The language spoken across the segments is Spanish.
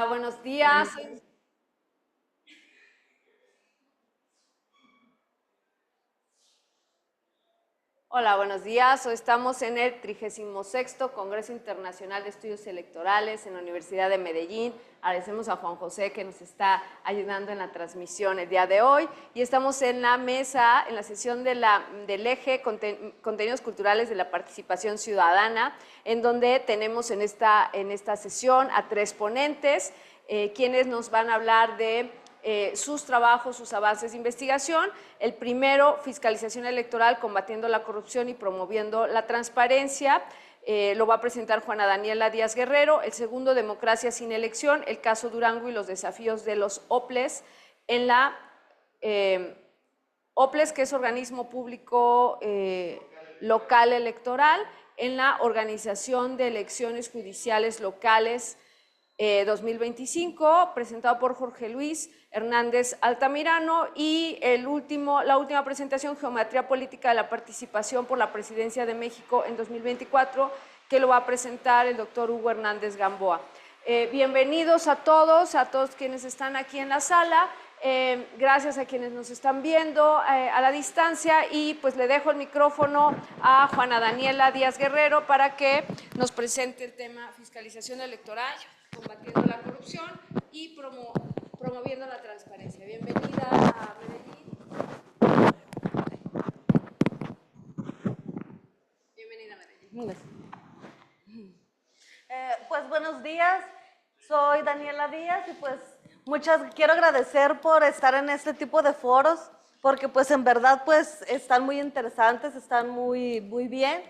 Buenos días. Hola, buenos días. Hoy estamos en el 36º Congreso Internacional de Estudios Electorales en la Universidad de Medellín. Agradecemos a Juan José que nos está ayudando en la transmisión el día de hoy. Y estamos en la mesa, en la sesión del eje Contenidos Culturales de la Participación Ciudadana, en donde tenemos en esta sesión a 3 ponentes, quienes nos van a hablar de sus trabajos, sus avances de investigación. El primero, fiscalización electoral, combatiendo la corrupción y promoviendo la transparencia. Lo va a presentar Juana Daniela Díaz Guerrero. El segundo, democracia sin elección, el caso Durango y los desafíos de los OPLES en la OPLES, que es organismo público local electoral, en la organización de elecciones judiciales locales 2025, presentado por Jorge Luis Hernández Altamirano. Y la última presentación, geometría política de la participación por la presidencia de México en 2024, que lo va a presentar el doctor Hugo Hernández Gamboa. Bienvenidos a todos quienes están aquí en la sala. Gracias a quienes nos están viendo a la distancia, y pues le dejo el micrófono a Juana Daniela Díaz Guerrero para que nos presente el tema fiscalización electoral, combatiendo la corrupción y promoviendo la transparencia. Bienvenida a Medellín. Bienvenida a Medellín. Pues buenos días, soy Daniela Díaz y pues quiero agradecer por estar en este tipo de foros, porque pues en verdad pues están muy interesantes, están muy bien.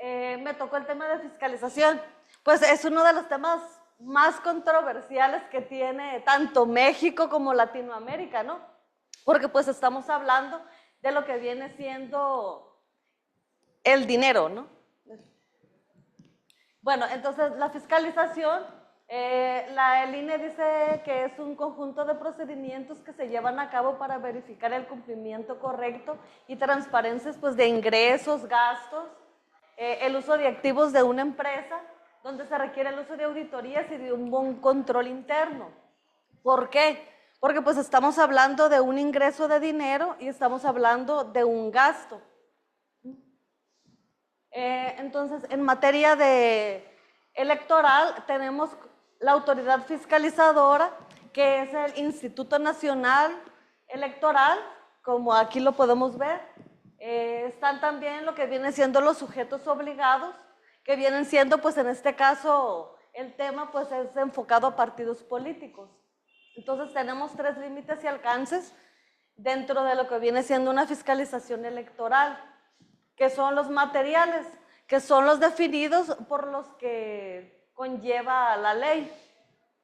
Me tocó el tema de fiscalización, pues es uno de los temas más controversiales que tiene tanto México como Latinoamérica, ¿no? Porque pues estamos hablando de lo que viene siendo el dinero, ¿no? Bueno, entonces la fiscalización, el INE dice que es un conjunto de procedimientos que se llevan a cabo para verificar el cumplimiento correcto y transparencias pues, de ingresos, gastos, el uso de activos de una empresa, donde se requiere el uso de auditorías y de un buen control interno. ¿Por qué? Porque pues estamos hablando de un ingreso de dinero y estamos hablando de un gasto. Entonces, en materia electoral, tenemos la autoridad fiscalizadora, que es el Instituto Nacional Electoral, como aquí lo podemos ver. Están también lo que vienen siendo los sujetos obligados, que vienen siendo, pues en este caso, el tema pues es enfocado a partidos políticos. Entonces, tenemos 3 límites y alcances dentro de lo que viene siendo una fiscalización electoral, que son los materiales, que son los definidos por los que conlleva la ley.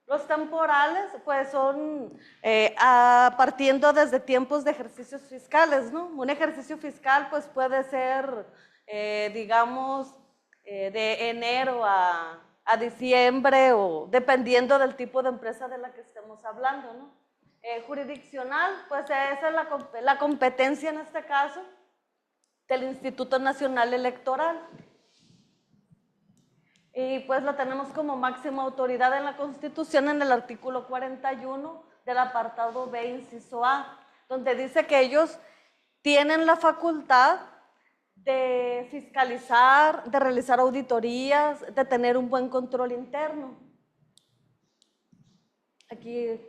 Los temporales, pues son partiendo desde tiempos de ejercicios fiscales, ¿no? Un ejercicio fiscal, pues puede ser, digamos, de enero a diciembre, o dependiendo del tipo de empresa de la que estemos hablando, ¿no? Jurisdiccional, pues esa es la competencia en este caso del Instituto Nacional Electoral. Y pues lo tenemos como máxima autoridad en la Constitución, en el artículo 41 del apartado B, inciso A, donde dice que ellos tienen la facultad de fiscalizar, de realizar auditorías, de tener un buen control interno. Aquí,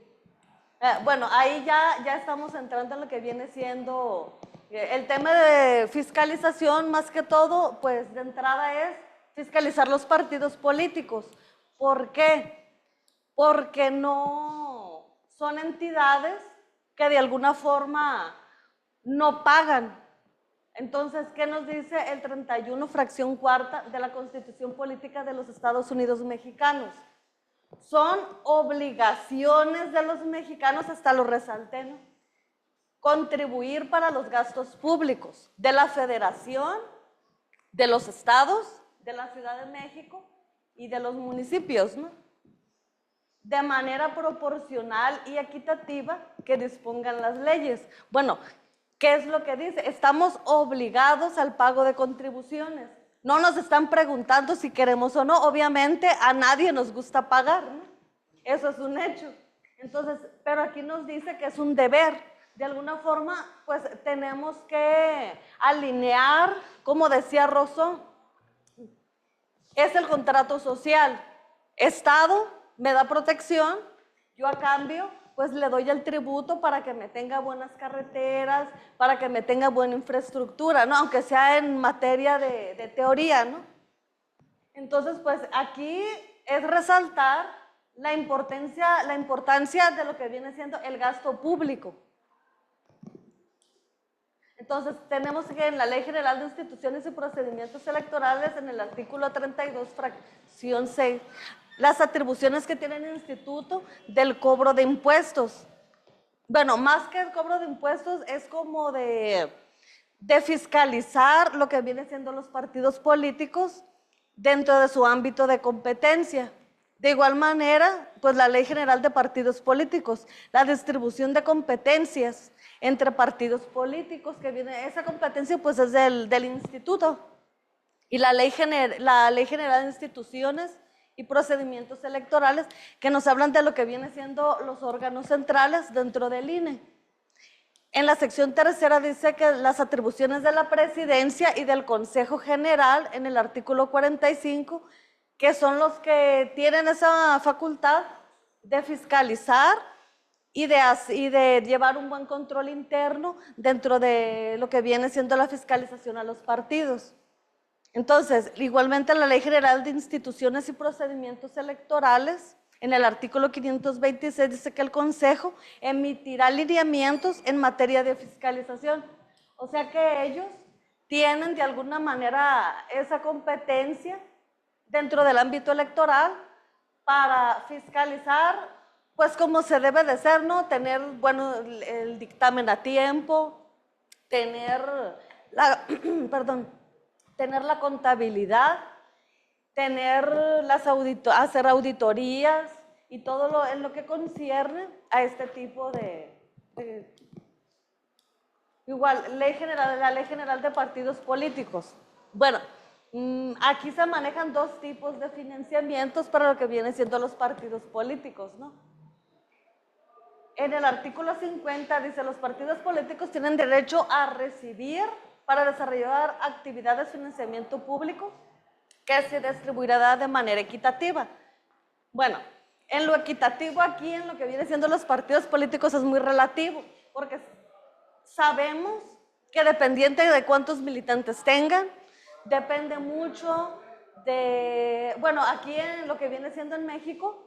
bueno, ahí ya estamos entrando en lo que viene siendo el tema de fiscalización. Más que todo, pues de entrada es fiscalizar los partidos políticos. ¿Por qué? Porque no son entidades que de alguna forma no pagan. Entonces, ¿qué nos dice el 31, fracción cuarta de la Constitución Política de los Estados Unidos Mexicanos? Son obligaciones de los mexicanos, hasta lo resalté, ¿no?, contribuir para los gastos públicos de la Federación, de los estados, de la Ciudad de México y de los municipios, ¿no?, de manera proporcional y equitativa que dispongan las leyes. Bueno, ¿qué es lo que dice? Estamos obligados al pago de contribuciones. No nos están preguntando si queremos o no. Obviamente a nadie nos gusta pagar, ¿no? eso es un hecho. Entonces, pero aquí nos dice que es un deber. De alguna forma, pues tenemos que alinear, como decía Rousseau, es el contrato social. Estado me da protección, yo a cambio pues le doy el tributo para que me tenga buenas carreteras, para que me tenga buena infraestructura, ¿no? Aunque sea en materia de teoría, ¿no? Entonces, pues aquí es resaltar la importancia de lo que viene siendo el gasto público. Entonces, tenemos que en la Ley General de Instituciones y Procedimientos Electorales, en el artículo 32, fracción 6, las atribuciones que tiene el instituto del cobro de impuestos. Bueno, más que el cobro de impuestos, es como de fiscalizar lo que vienen siendo los partidos políticos dentro de su ámbito de competencia. De igual manera, pues la Ley General de Partidos Políticos, la distribución de competencias entre partidos políticos, que viene, esa competencia pues es del instituto. Y la Ley General de Instituciones y Procedimientos Electorales, que nos hablan de lo que viene siendo los órganos centrales dentro del INE. En la sección tercera dice que las atribuciones de la presidencia y del Consejo General, en el artículo 45, que son los que tienen esa facultad de fiscalizar y de llevar un buen control interno dentro de lo que viene siendo la fiscalización a los partidos. Entonces, igualmente la Ley General de Instituciones y Procedimientos Electorales, en el artículo 526 dice que el Consejo emitirá lineamientos en materia de fiscalización. O sea que ellos tienen de alguna manera esa competencia dentro del ámbito electoral para fiscalizar, pues como se debe de ser, ¿no? Tener, bueno, el dictamen a tiempo, tener tener la contabilidad, hacer auditorías y todo en lo que concierne a este tipo igual, la Ley General de Partidos Políticos. Bueno, aquí se manejan dos tipos de financiamientos para lo que vienen siendo los partidos políticos, ¿no? En el artículo 50 dice, los partidos políticos tienen derecho a recibir para desarrollar actividades de financiamiento público que se distribuirá de manera equitativa. Bueno, en lo equitativo aquí, en lo que viene siendo los partidos políticos es muy relativo, porque sabemos que dependiente de cuántos militantes tengan, depende mucho de, bueno, aquí en lo que viene siendo en México,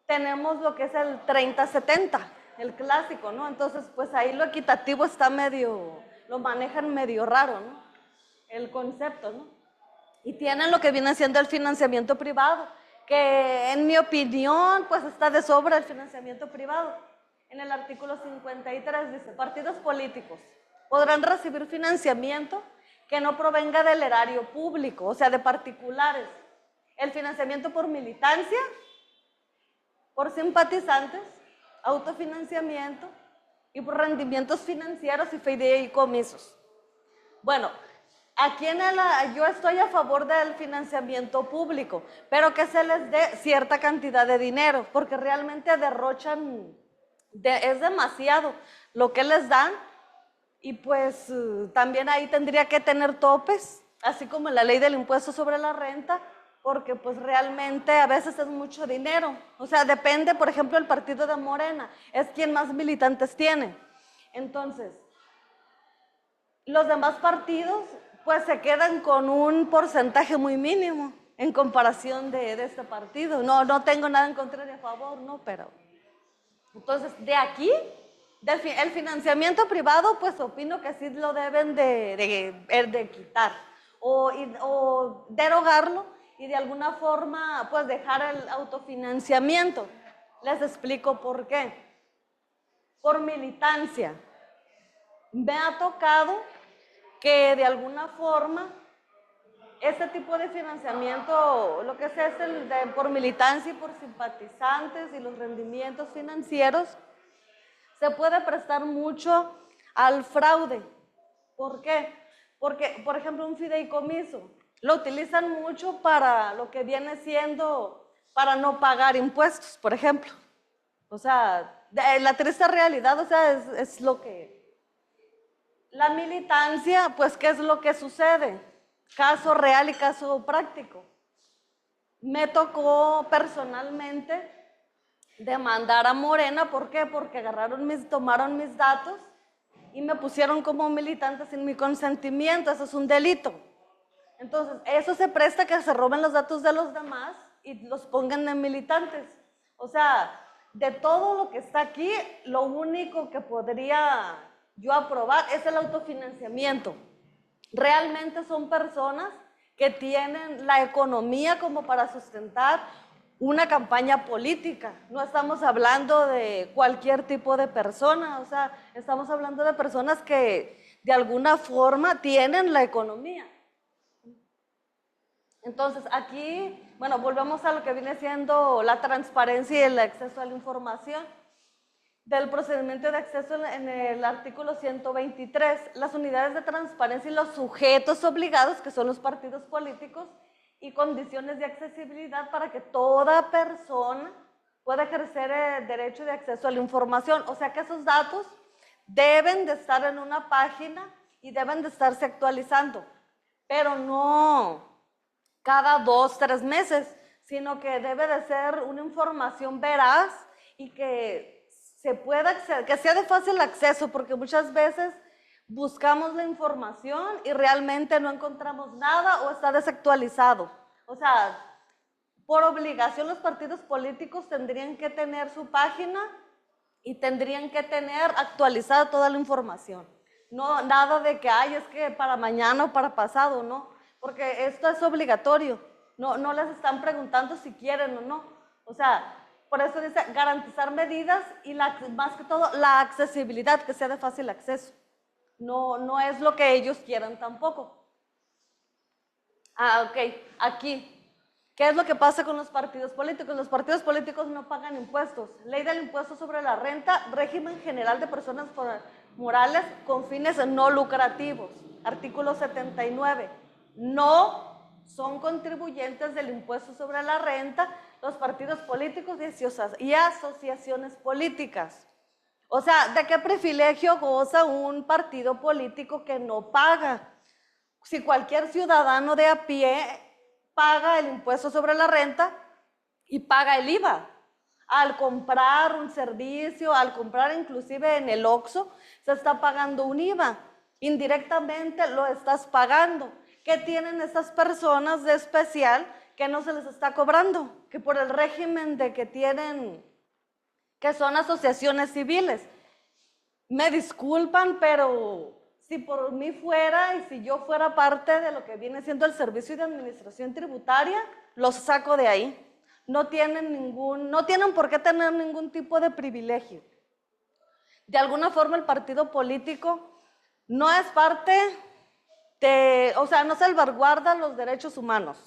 tenemos lo que es el 30-70, el clásico, ¿no? Entonces, pues ahí lo equitativo está lo manejan medio raro, ¿no? El concepto, ¿no? Y tienen lo que viene siendo el financiamiento privado, que en mi opinión, pues está de sobra el financiamiento privado. En el artículo 53 dice, partidos políticos podrán recibir financiamiento que no provenga del erario público, o sea, de particulares. El financiamiento por militancia, por simpatizantes, autofinanciamiento y por rendimientos financieros y fideicomisos. Bueno, aquí yo estoy a favor del financiamiento público, pero que se les dé cierta cantidad de dinero, porque realmente derrochan, es demasiado lo que les dan, y pues también ahí tendría que tener topes, así como en la ley del impuesto sobre la renta, porque pues realmente a veces es mucho dinero. O sea, depende, por ejemplo, el partido de Morena, es quien más militantes tiene. Entonces, los demás partidos pues se quedan con un porcentaje muy mínimo en comparación de este partido. No tengo nada en contra ni a favor, no, pero... Entonces, de aquí, el financiamiento privado, pues opino que sí lo deben de quitar o derogarlo, y de alguna forma pues dejar el autofinanciamiento. Les explico por qué. Por militancia. Me ha tocado que de alguna forma este tipo de financiamiento, lo que sea es por militancia y por simpatizantes y los rendimientos financieros, se puede prestar mucho al fraude. ¿Por qué? Porque, por ejemplo, un fideicomiso lo utilizan mucho para lo que viene siendo para no pagar impuestos, por ejemplo. O sea, la triste realidad, o sea, es lo que... La militancia, pues, ¿qué es lo que sucede? Caso real y caso práctico. Me tocó personalmente demandar a Morena, ¿por qué? Porque tomaron mis datos y me pusieron como militante sin mi consentimiento, eso es un delito. Entonces, eso se presta a que se roben los datos de los demás y los pongan de militantes. O sea, de todo lo que está aquí, lo único que podría yo aprobar es el autofinanciamiento. Realmente son personas que tienen la economía como para sustentar una campaña política. No estamos hablando de cualquier tipo de persona, o sea, estamos hablando de personas que de alguna forma tienen la economía. Entonces, aquí, bueno, volvemos a lo que viene siendo la transparencia y el acceso a la información. Del procedimiento de acceso en el artículo 123, las unidades de transparencia y los sujetos obligados, que son los partidos políticos, y condiciones de accesibilidad para que toda persona pueda ejercer el derecho de acceso a la información. O sea que esos datos deben de estar en una página y deben de estarse actualizando, pero no cada 2, 3 meses, sino que debe de ser una información veraz y que se pueda acceder, que sea de fácil acceso, porque muchas veces buscamos la información y realmente no encontramos nada o está desactualizado. O sea, por obligación los partidos políticos tendrían que tener su página y tendrían que tener actualizada toda la información. No, nada de que, ay, es que para mañana o para pasado, no, porque esto es obligatorio. No les están preguntando si quieren o no. O sea, por eso dice garantizar medidas y más que todo la accesibilidad, que sea de fácil acceso. No es lo que ellos quieran tampoco. Ok, aquí. ¿Qué es lo que pasa con los partidos políticos? Los partidos políticos no pagan impuestos. Ley del impuesto sobre la renta, régimen general de personas morales con fines no lucrativos. Artículo 79. No son contribuyentes del impuesto sobre la renta los partidos políticos y asociaciones políticas. O sea, ¿de qué privilegio goza un partido político que no paga? Si cualquier ciudadano de a pie paga el impuesto sobre la renta y paga el IVA. Al comprar un servicio, al comprar inclusive en el Oxxo, se está pagando un IVA. Indirectamente lo estás pagando. ¿Qué tienen estas personas de especial que no se les está cobrando? Que por el régimen de que tienen, que son asociaciones civiles. Me disculpan, pero si por mí fuera y si yo fuera parte de lo que viene siendo el Servicio de Administración Tributaria, los saco de ahí. No tienen por qué tener ningún tipo de privilegio. De alguna forma el partido político no es parte de, o sea, no salvaguarda los derechos humanos,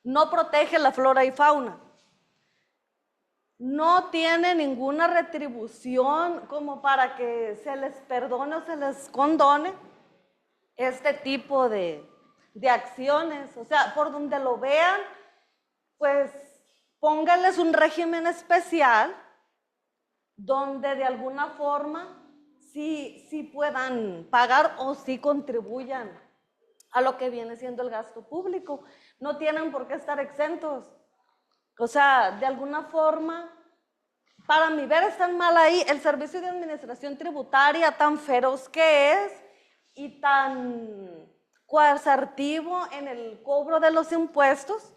no protege la flora y fauna, no tiene ninguna retribución como para que se les perdone o se les condone este tipo de acciones. O sea, por donde lo vean, pues pónganles un régimen especial donde de alguna forma sí puedan pagar o sí contribuyan a lo que viene siendo el gasto público. No tienen por qué estar exentos. O sea, de alguna forma, para mi ver, están mal ahí. El Servicio de Administración Tributaria, tan feroz que es y tan coercitivo en el cobro de los impuestos.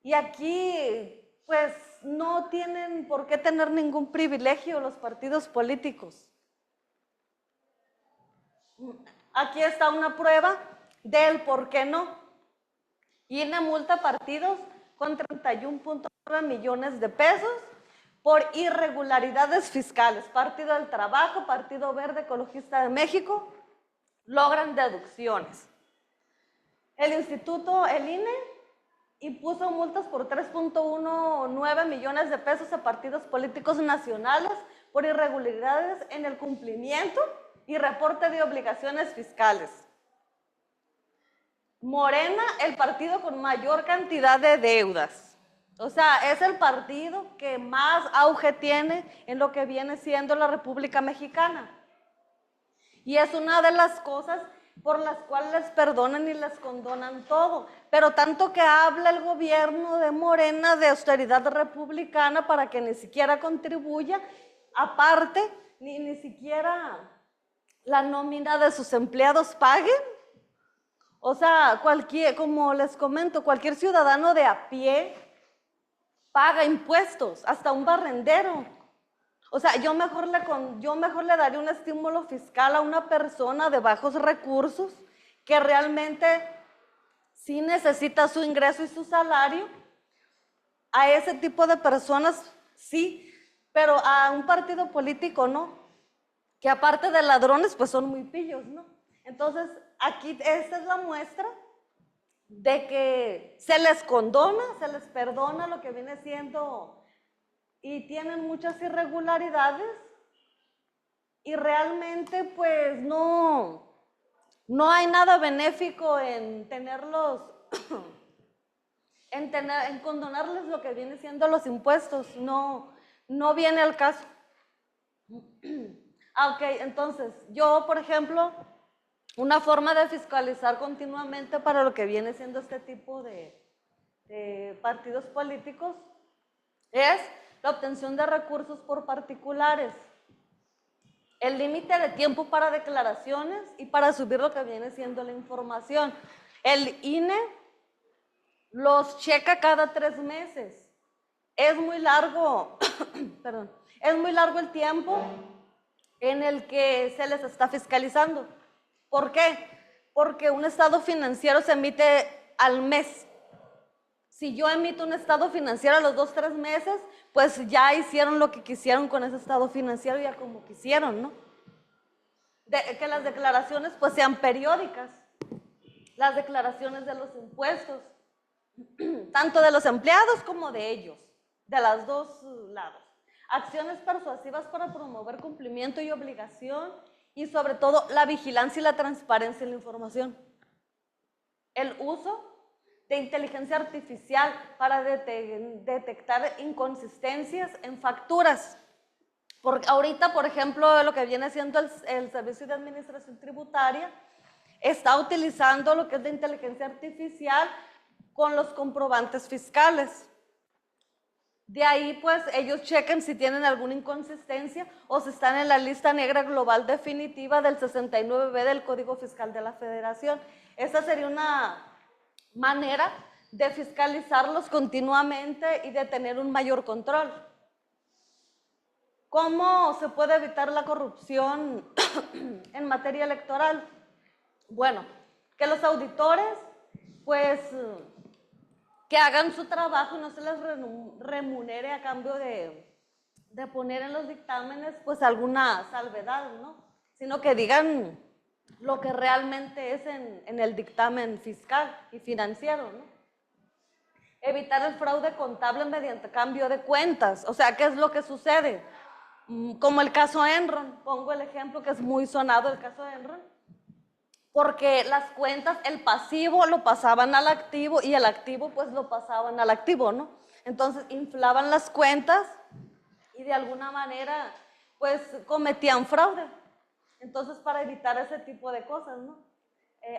Y aquí, pues, no tienen por qué tener ningún privilegio los partidos políticos. Aquí está una prueba del por qué no. INE multa partidos con 31.9 millones de pesos por irregularidades fiscales. Partido del Trabajo, Partido Verde Ecologista de México, logran deducciones. El instituto, el INE, impuso multas por 3.19 millones de pesos a partidos políticos nacionales por irregularidades en el cumplimiento y reporte de obligaciones fiscales. Morena, el partido con mayor cantidad de deudas. O sea, es el partido que más auge tiene en lo que viene siendo la República Mexicana. Y es una de las cosas por las cuales les perdonan y les condonan todo. Pero tanto que habla el gobierno de Morena de austeridad republicana para que ni siquiera contribuya, aparte, ni siquiera la nómina de sus empleados paguen. O sea, como les comento, cualquier ciudadano de a pie paga impuestos, hasta un barrendero. O sea, yo mejor le daría un estímulo fiscal a una persona de bajos recursos que realmente sí necesita su ingreso y su salario. A ese tipo de personas sí, pero a un partido político no, que aparte de ladrones pues son muy pillos, ¿no? Entonces, aquí esta es la muestra de que se les condona, se les perdona lo que viene siendo y tienen muchas irregularidades y realmente pues no hay nada benéfico en tenerlos, en condonarles lo que viene siendo los impuestos, no viene al caso. Ok, entonces yo, por ejemplo, una forma de fiscalizar continuamente para lo que viene siendo este tipo de partidos políticos es la obtención de recursos por particulares, el límite de tiempo para declaraciones y para subir lo que viene siendo la información. El INE los checa cada 3 meses. Es muy largo, perdón, es muy largo el tiempo en el que se les está fiscalizando. ¿Por qué? Porque un estado financiero se emite al mes. Si yo emito un estado financiero a los 2, 3 meses, pues ya hicieron lo que quisieron con ese estado financiero, ya como quisieron, ¿no? Que las declaraciones pues sean periódicas, las declaraciones de los impuestos, tanto de los empleados como de ellos, de los dos lados. Acciones persuasivas para promover cumplimiento y obligación y sobre todo la vigilancia y la transparencia en la información. El uso de inteligencia artificial para detectar inconsistencias en facturas. Porque ahorita, por ejemplo, lo que viene siendo el Servicio de Administración Tributaria está utilizando lo que es de inteligencia artificial con los comprobantes fiscales. De ahí, pues, ellos chequen si tienen alguna inconsistencia o si están en la lista negra global definitiva del 69B del Código Fiscal de la Federación. Esta sería una manera de fiscalizarlos continuamente y de tener un mayor control. ¿Cómo se puede evitar la corrupción en materia electoral? Bueno, que los auditores, pues, que hagan su trabajo y no se les remunere a cambio de poner en los dictámenes, pues, alguna salvedad, ¿no? Sino que digan lo que realmente es en el dictamen fiscal y financiero, ¿no? Evitar el fraude contable mediante cambio de cuentas. O sea, ¿qué es lo que sucede? Como el caso Enron, pongo el ejemplo que es muy sonado, el caso Enron, porque las cuentas, el pasivo lo pasaban al activo y el activo pues lo pasaban al activo, ¿no? Entonces inflaban las cuentas y de alguna manera pues cometían fraude. Entonces, para evitar ese tipo de cosas, ¿no?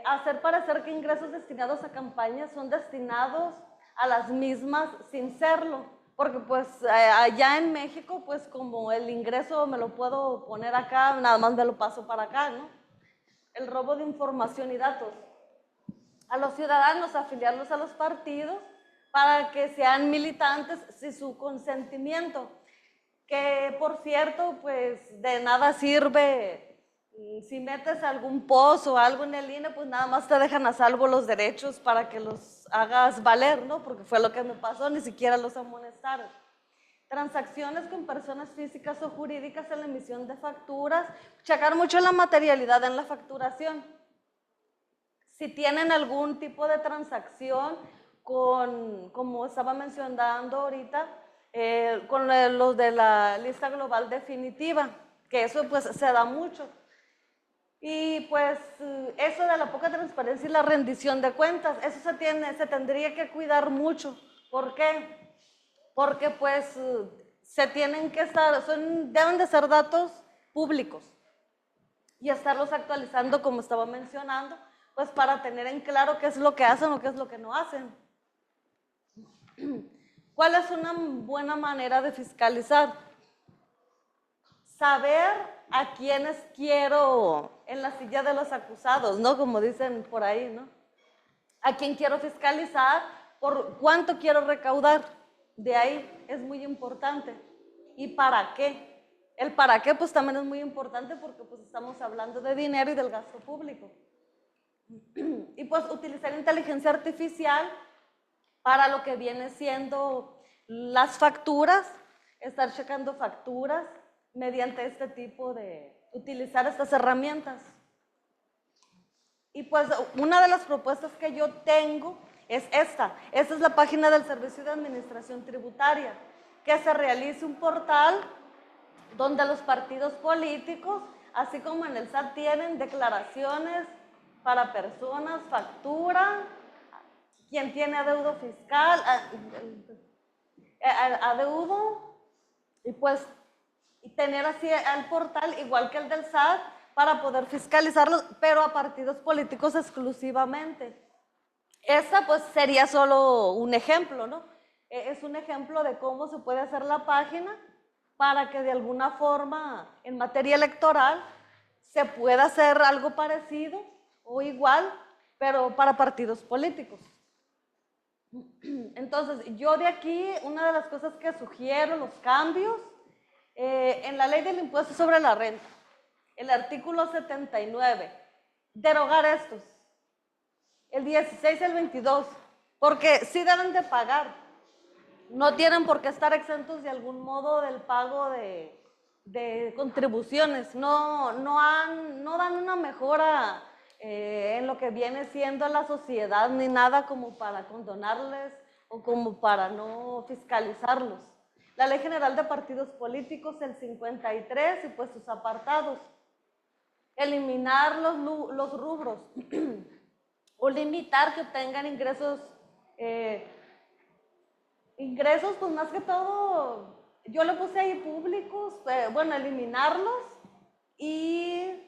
Hacer parecer que ingresos destinados a campañas son destinados a las mismas sin serlo, porque pues allá en México, pues como el ingreso me lo puedo poner acá, nada más me lo paso para acá, ¿no? El robo de información y datos. A los ciudadanos afiliarlos a los partidos para que sean militantes sin su consentimiento, que por cierto, pues de nada sirve. Si metes algún post o algo en el INE, pues nada más te dejan a salvo los derechos para que los hagas valer, ¿no? Porque fue lo que me pasó, ni siquiera los amonestaron. Transacciones con personas físicas o jurídicas en la emisión de facturas, checar mucho la materialidad en la facturación. Si tienen algún tipo de transacción con, como estaba mencionando ahorita, con los de la lista global definitiva, que eso pues se da mucho. Y pues eso de la poca transparencia y la rendición de cuentas, eso se tendría que cuidar mucho. ¿Por qué? porque pues se tienen que estar, deben de ser datos públicos y estarlos actualizando como estaba mencionando, pues para tener en claro qué es lo que hacen o qué es lo que no hacen. ¿Cuál es una buena manera de fiscalizar? Saber a quiénes quiero en la silla de los acusados, ¿no? Como dicen por ahí, ¿no? A quién quiero fiscalizar, por cuánto quiero recaudar. De ahí es muy importante. ¿Y para qué? El para qué pues también es muy importante porque pues estamos hablando de dinero y del gasto público. Y pues utilizar inteligencia artificial para lo que viene siendo las facturas, estar checando facturas mediante este tipo de, utilizar estas herramientas. Y pues una de las propuestas que yo tengo es esta es la página del Servicio de Administración Tributaria, que se realice un portal donde los partidos políticos, así como en el SAT tienen declaraciones para personas, factura, quien tiene adeudo fiscal, adeudo, y pues tener así el portal igual que el del SAT para poder fiscalizarlos, pero a partidos políticos exclusivamente. Esta pues sería solo un ejemplo, ¿no? Es un ejemplo de cómo se puede hacer la página para que de alguna forma en materia electoral se pueda hacer algo parecido o igual, pero para partidos políticos. Entonces, yo de aquí, una de las cosas que sugiero, los cambios, en la ley del impuesto sobre la renta, el artículo 79, derogar estos, el 16 y el 22, porque sí deben de pagar, no tienen por qué estar exentos de algún modo del pago de contribuciones, no dan una mejora en lo que viene siendo la sociedad ni nada como para condonarles o como para no fiscalizarlos. La Ley General de Partidos Políticos, el 53 y pues sus apartados. Eliminar los rubros o limitar que obtengan ingresos, pues más que todo, yo le puse ahí públicos, bueno, eliminarlos, y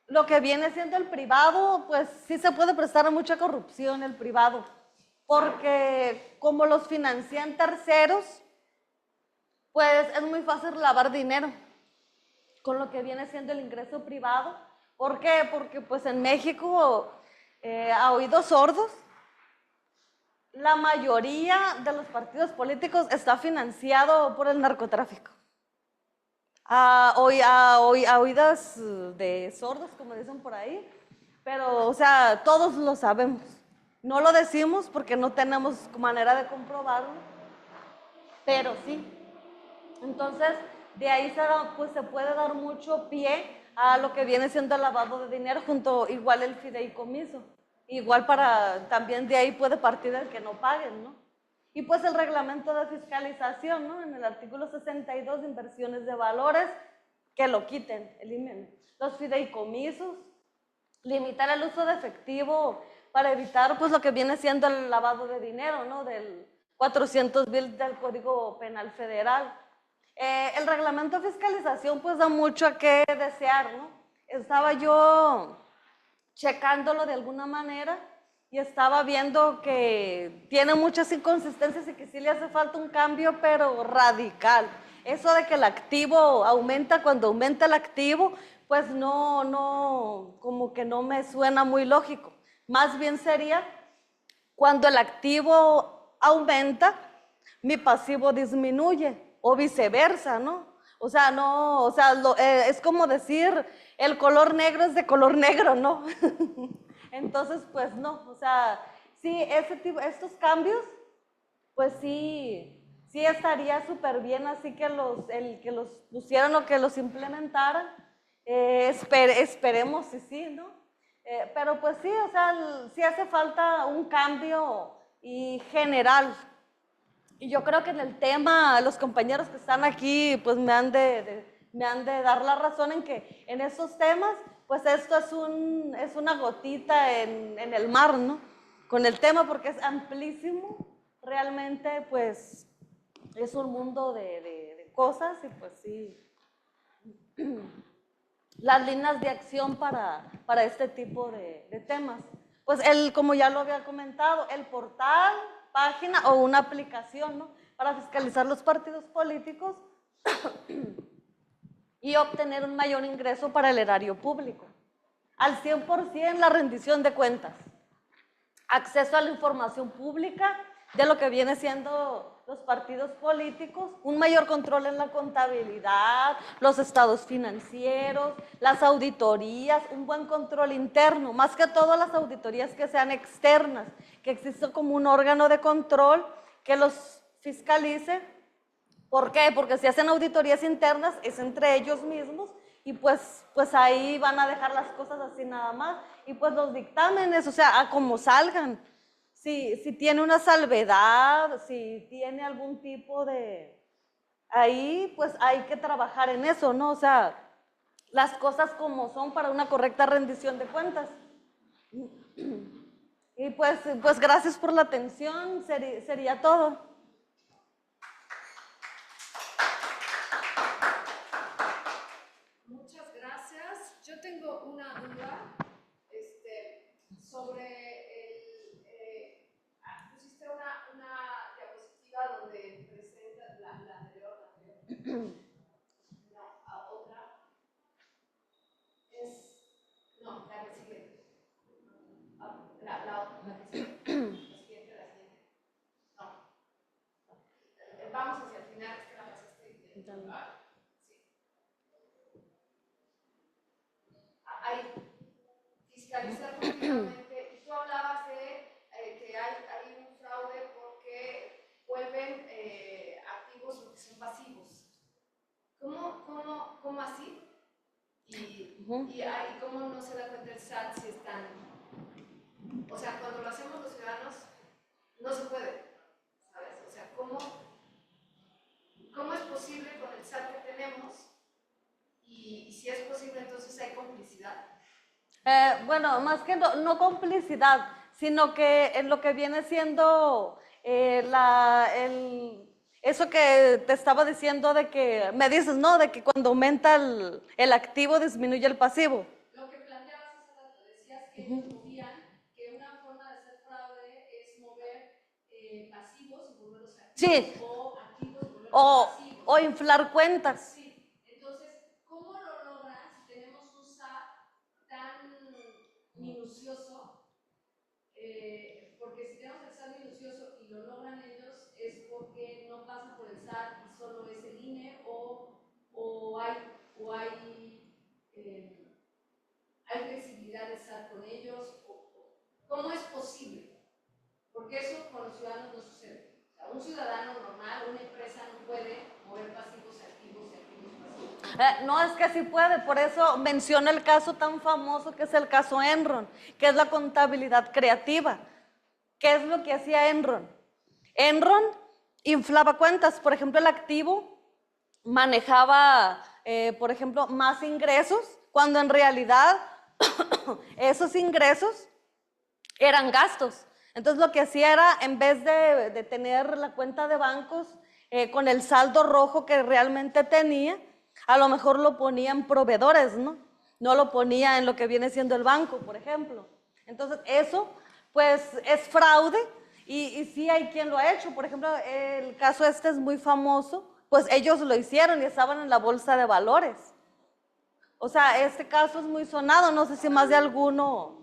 lo que viene siendo el privado, pues sí se puede prestar a mucha corrupción el privado, porque como los financian terceros, pues es muy fácil lavar dinero con lo que viene siendo el ingreso privado. ¿Por qué? Porque pues en México, a oídos sordos, la mayoría de los partidos políticos está financiado por el narcotráfico. A oídas de sordos, como dicen por ahí, pero, o sea, todos lo sabemos. No lo decimos porque no tenemos manera de comprobarlo, pero sí. Entonces, de ahí pues, se puede dar mucho pie a lo que viene siendo el lavado de dinero, junto igual el fideicomiso. Igual también de ahí puede partir el que no paguen, ¿no? Y pues el reglamento de fiscalización, ¿no? En el artículo 62 de inversiones de valores, que lo quiten, eliminen. Los fideicomisos, limitar el uso de efectivo para evitar pues lo que viene siendo el lavado de dinero, ¿no? Del 400 bis del Código Penal Federal. El reglamento de fiscalización pues da mucho a qué desear, ¿no? Estaba yo checándolo de alguna manera y estaba viendo que tiene muchas inconsistencias y que sí le hace falta un cambio, pero radical. Eso de que el activo aumenta cuando aumenta el activo, pues como que no me suena muy lógico. Más bien sería cuando el activo aumenta, mi pasivo disminuye, o viceversa, ¿no? O sea, es como decir, el color negro es de color negro, ¿no? Entonces, pues no, o sea, sí, estos cambios, pues sí estaría súper bien, así que que los pusieran o que los implementaran, esperemos si sí, ¿no? Pero pues sí, o sea, sí hace falta un cambio y general. Y yo creo que en el tema, los compañeros que están aquí, pues me han de dar la razón en que en esos temas, pues esto es una gotita en el mar, ¿no? Con el tema, porque es amplísimo, realmente, pues es un mundo de cosas y pues sí, las líneas de acción para este tipo de temas. Pues como ya lo había comentado, el portal, página o una aplicación, ¿no? Para fiscalizar los partidos políticos y obtener un mayor ingreso para el erario público. Al 100% la rendición de cuentas, acceso a la información pública de lo que viene siendo los partidos políticos, un mayor control en la contabilidad, los estados financieros, las auditorías, un buen control interno, más que todo las auditorías que sean externas, que exista como un órgano de control que los fiscalice. ¿Por qué? Porque si hacen auditorías internas es entre ellos mismos y pues ahí van a dejar las cosas así nada más. Y pues los dictámenes, o sea, a como salgan. Si tiene una salvedad, si tiene algún tipo de... Ahí pues hay que trabajar en eso, ¿no? O sea, las cosas como son para una correcta rendición de cuentas. Y pues gracias por la atención, sería todo. Muchas gracias. Yo tengo una duda sobre pusiste una diapositiva donde presenta la anterior. No, otra. No, la que sigue. La otra, la que sigue. La siguiente. No. Vamos hacia el final, es que la pasaste. Sí. Ahí. Fiscalizar continuamente. Y tú hablabas de que hay un fraude porque vuelven activos lo que son pasivos. ¿Cómo así? Y cómo no se da cuenta el SAT si están... O sea, cuando lo hacemos los ciudadanos, no se puede, ¿sabes? O sea, ¿cómo es posible con el SAT que tenemos? Y si es posible, entonces hay complicidad. Bueno, más que no complicidad, sino que en lo que viene siendo eso que te estaba diciendo de que, me dices, ¿no? De que cuando aumenta el activo disminuye el pasivo. Lo que planteabas hace rato, decías que ellos movían, que una forma de hacer fraude es mover pasivos y volverlos activos, sí, o activos y volverlos pasivos. O inflar cuentas. Sí. Entonces, ¿cómo lo logran si tenemos un SAT tan minucioso? Porque si tenemos el SAT minucioso y lo logran ellos, es porque no pasa por el SAT y solo es el INE, o hay flexibilidad de SAT con ellos. ¿Cómo es posible? Porque eso con los ciudadanos no sucede. O sea, un ciudadano normal, una empresa no puede mover pasivos activos y activos pasivos. No, es que sí puede, por eso menciono el caso tan famoso que es el caso Enron, que es la contabilidad creativa. ¿Qué es lo que hacía Enron? Enron inflaba cuentas, por ejemplo, el activo manejaba, por ejemplo, más ingresos, cuando en realidad esos ingresos eran gastos. Entonces lo que hacía era, en vez de tener la cuenta de bancos con el saldo rojo que realmente tenía, a lo mejor lo ponía en proveedores, ¿no? No lo ponía en lo que viene siendo el banco, por ejemplo. Entonces eso, pues, es fraude y sí hay quien lo ha hecho. Por ejemplo, el caso este es muy famoso, pues ellos lo hicieron y estaban en la bolsa de valores. O sea, este caso es muy sonado, no sé si más de alguno...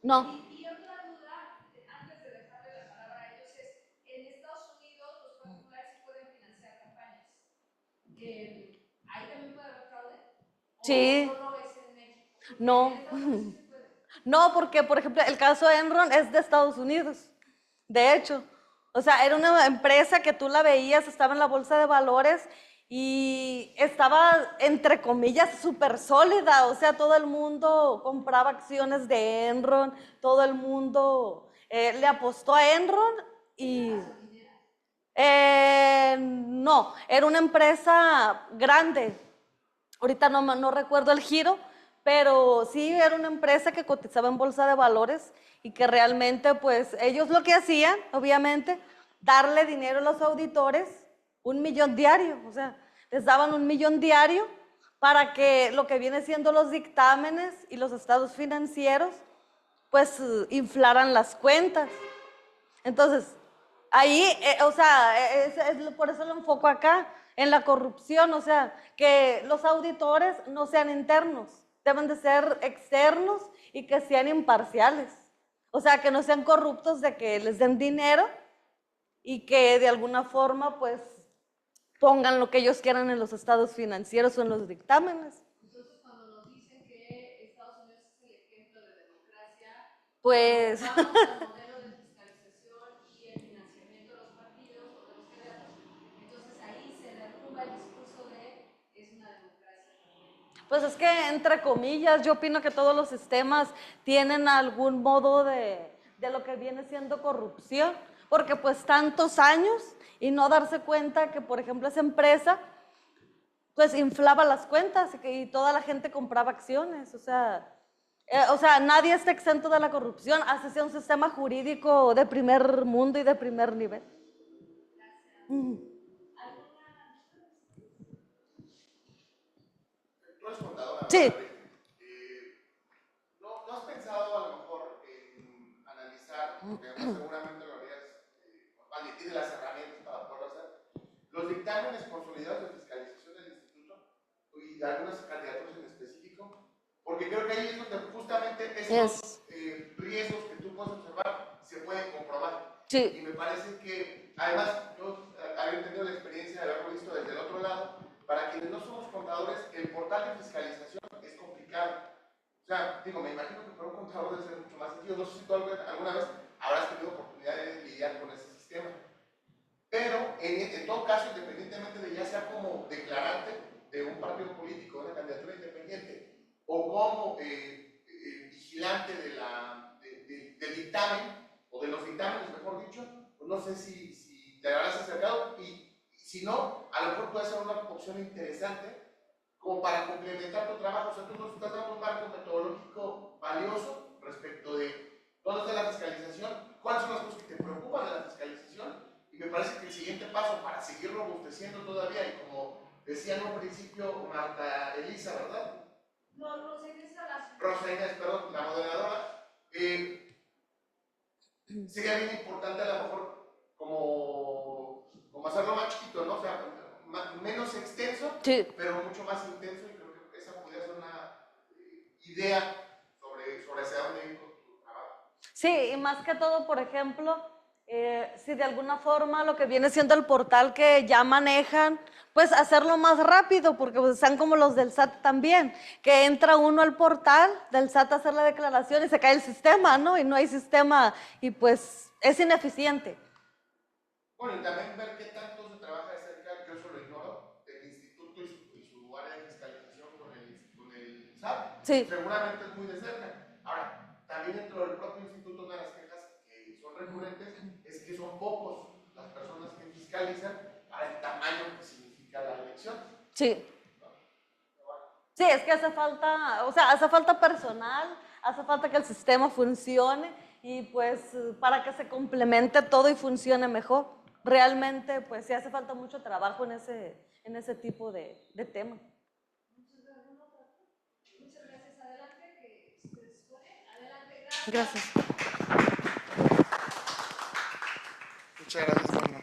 No. Y otra duda, antes de dejarle la palabra a ellos, es, en Estados Unidos los particulares sí pueden financiar campañas. ¿Ahí también puede haber fraude? Sí. ¿O solo es en México? No. No, porque, por ejemplo, el caso de Enron es de Estados Unidos. De hecho, o sea, era una empresa que tú la veías, estaba en la bolsa de valores y estaba, entre comillas, súper sólida. O sea, todo el mundo compraba acciones de Enron, todo el mundo le apostó a Enron y... no, era una empresa grande. Ahorita no recuerdo el giro, pero sí era una empresa que cotizaba en bolsa de valores y que realmente, pues, ellos lo que hacían, obviamente, darle dinero a los auditores 1 millón diario, o sea, les daban 1 millón diario para que lo que viene siendo los dictámenes y los estados financieros, pues inflaran las cuentas. Entonces, ahí, o sea, por eso lo enfoco acá, en la corrupción, o sea, que los auditores no sean internos, deben de ser externos y que sean imparciales. O sea, que no sean corruptos de que les den dinero y que de alguna forma, pues, pongan lo que ellos quieran en los estados financieros o en los dictámenes. Entonces, cuando nos dicen que Estados Unidos es el ejemplo de democracia, pues vamos al modelo de fiscalización y el financiamiento de los partidos o de los candidatos, entonces ahí se derrumba el discurso de es una democracia. Pues es que, entre comillas, yo opino que todos los sistemas tienen algún modo de lo que viene siendo corrupción, porque pues tantos años y no darse cuenta que, por ejemplo, esa empresa pues inflaba las cuentas y toda la gente compraba acciones, o sea, nadie está exento de la corrupción, así sea un sistema jurídico de primer mundo y de primer nivel. Tú eres contadora. Sí. ¿No has pensado a lo mejor en analizar, porque seguramente lo harías, y tiene las herramientas para poderlo hacer, los dictámenes consolidados de fiscalización del instituto y de algunas candidaturas en específico? Porque creo que ahí es donde justamente estos riesgos que tú puedes observar se pueden comprobar. Sí. Y me parece que, además, yo había tenido la experiencia de haberlo visto desde el otro lado. Para quienes no somos contadores, el portal de fiscalización es complicado. O sea, digo, me imagino que para un contador debe ser mucho más sencillo. No sé si tú alguna vez habrás tenido oportunidad de lidiar con ese sistema. Pero, en todo caso, independientemente de ya sea como declarante de un partido político, de una candidatura independiente, o como vigilante del dictamen, o de los dictámenes, mejor dicho, pues no sé si te habrás acercado, y si no, a lo mejor puede ser una opción interesante como para complementar tu trabajo. O sea, tú nos estás dando un marco metodológico valioso respecto de dónde está la fiscalización, cuáles son las cosas que te preocupan de la fiscalización, y me parece que el siguiente paso para seguir robusteciendo todavía, y como decía en un principio Marta Elisa, ¿verdad? No, Rosa Inés Palacio. Rosa Inés, perdón, la moderadora, sería bien importante a lo mejor como hacerlo más chiquito, ¿no? O sea, menos extenso, Sí, pero mucho más intenso, y creo que esa podría ser una idea sobre hacia dónde ir con tu trabajo. sí, y más que todo, por ejemplo, si de alguna forma lo que viene siendo el portal que ya manejan, pues hacerlo más rápido, porque pues están como los del SAT también, que entra uno al portal del SAT a hacer la declaración y se cae el sistema, ¿no? Y no hay sistema y pues es ineficiente. Bueno, y también ver qué tanto se trabaja de cerca, yo eso lo ignoro, el instituto y su área de fiscalización con el SAT. Sí. Seguramente es muy de cerca. Ahora, también dentro del propio instituto, una de las quejas que son recurrentes es que son pocos las personas que fiscalizan para el tamaño que significa la elección. Sí. Sí, es que hace falta, o sea, hace falta personal, hace falta que el sistema funcione y pues para que se complemente todo y funcione mejor. Realmente, pues sí hace falta mucho trabajo en ese tipo de tema. Muchas gracias. Adelante, que se dispone. Adelante, gracias. Gracias. Muchas gracias, Norma.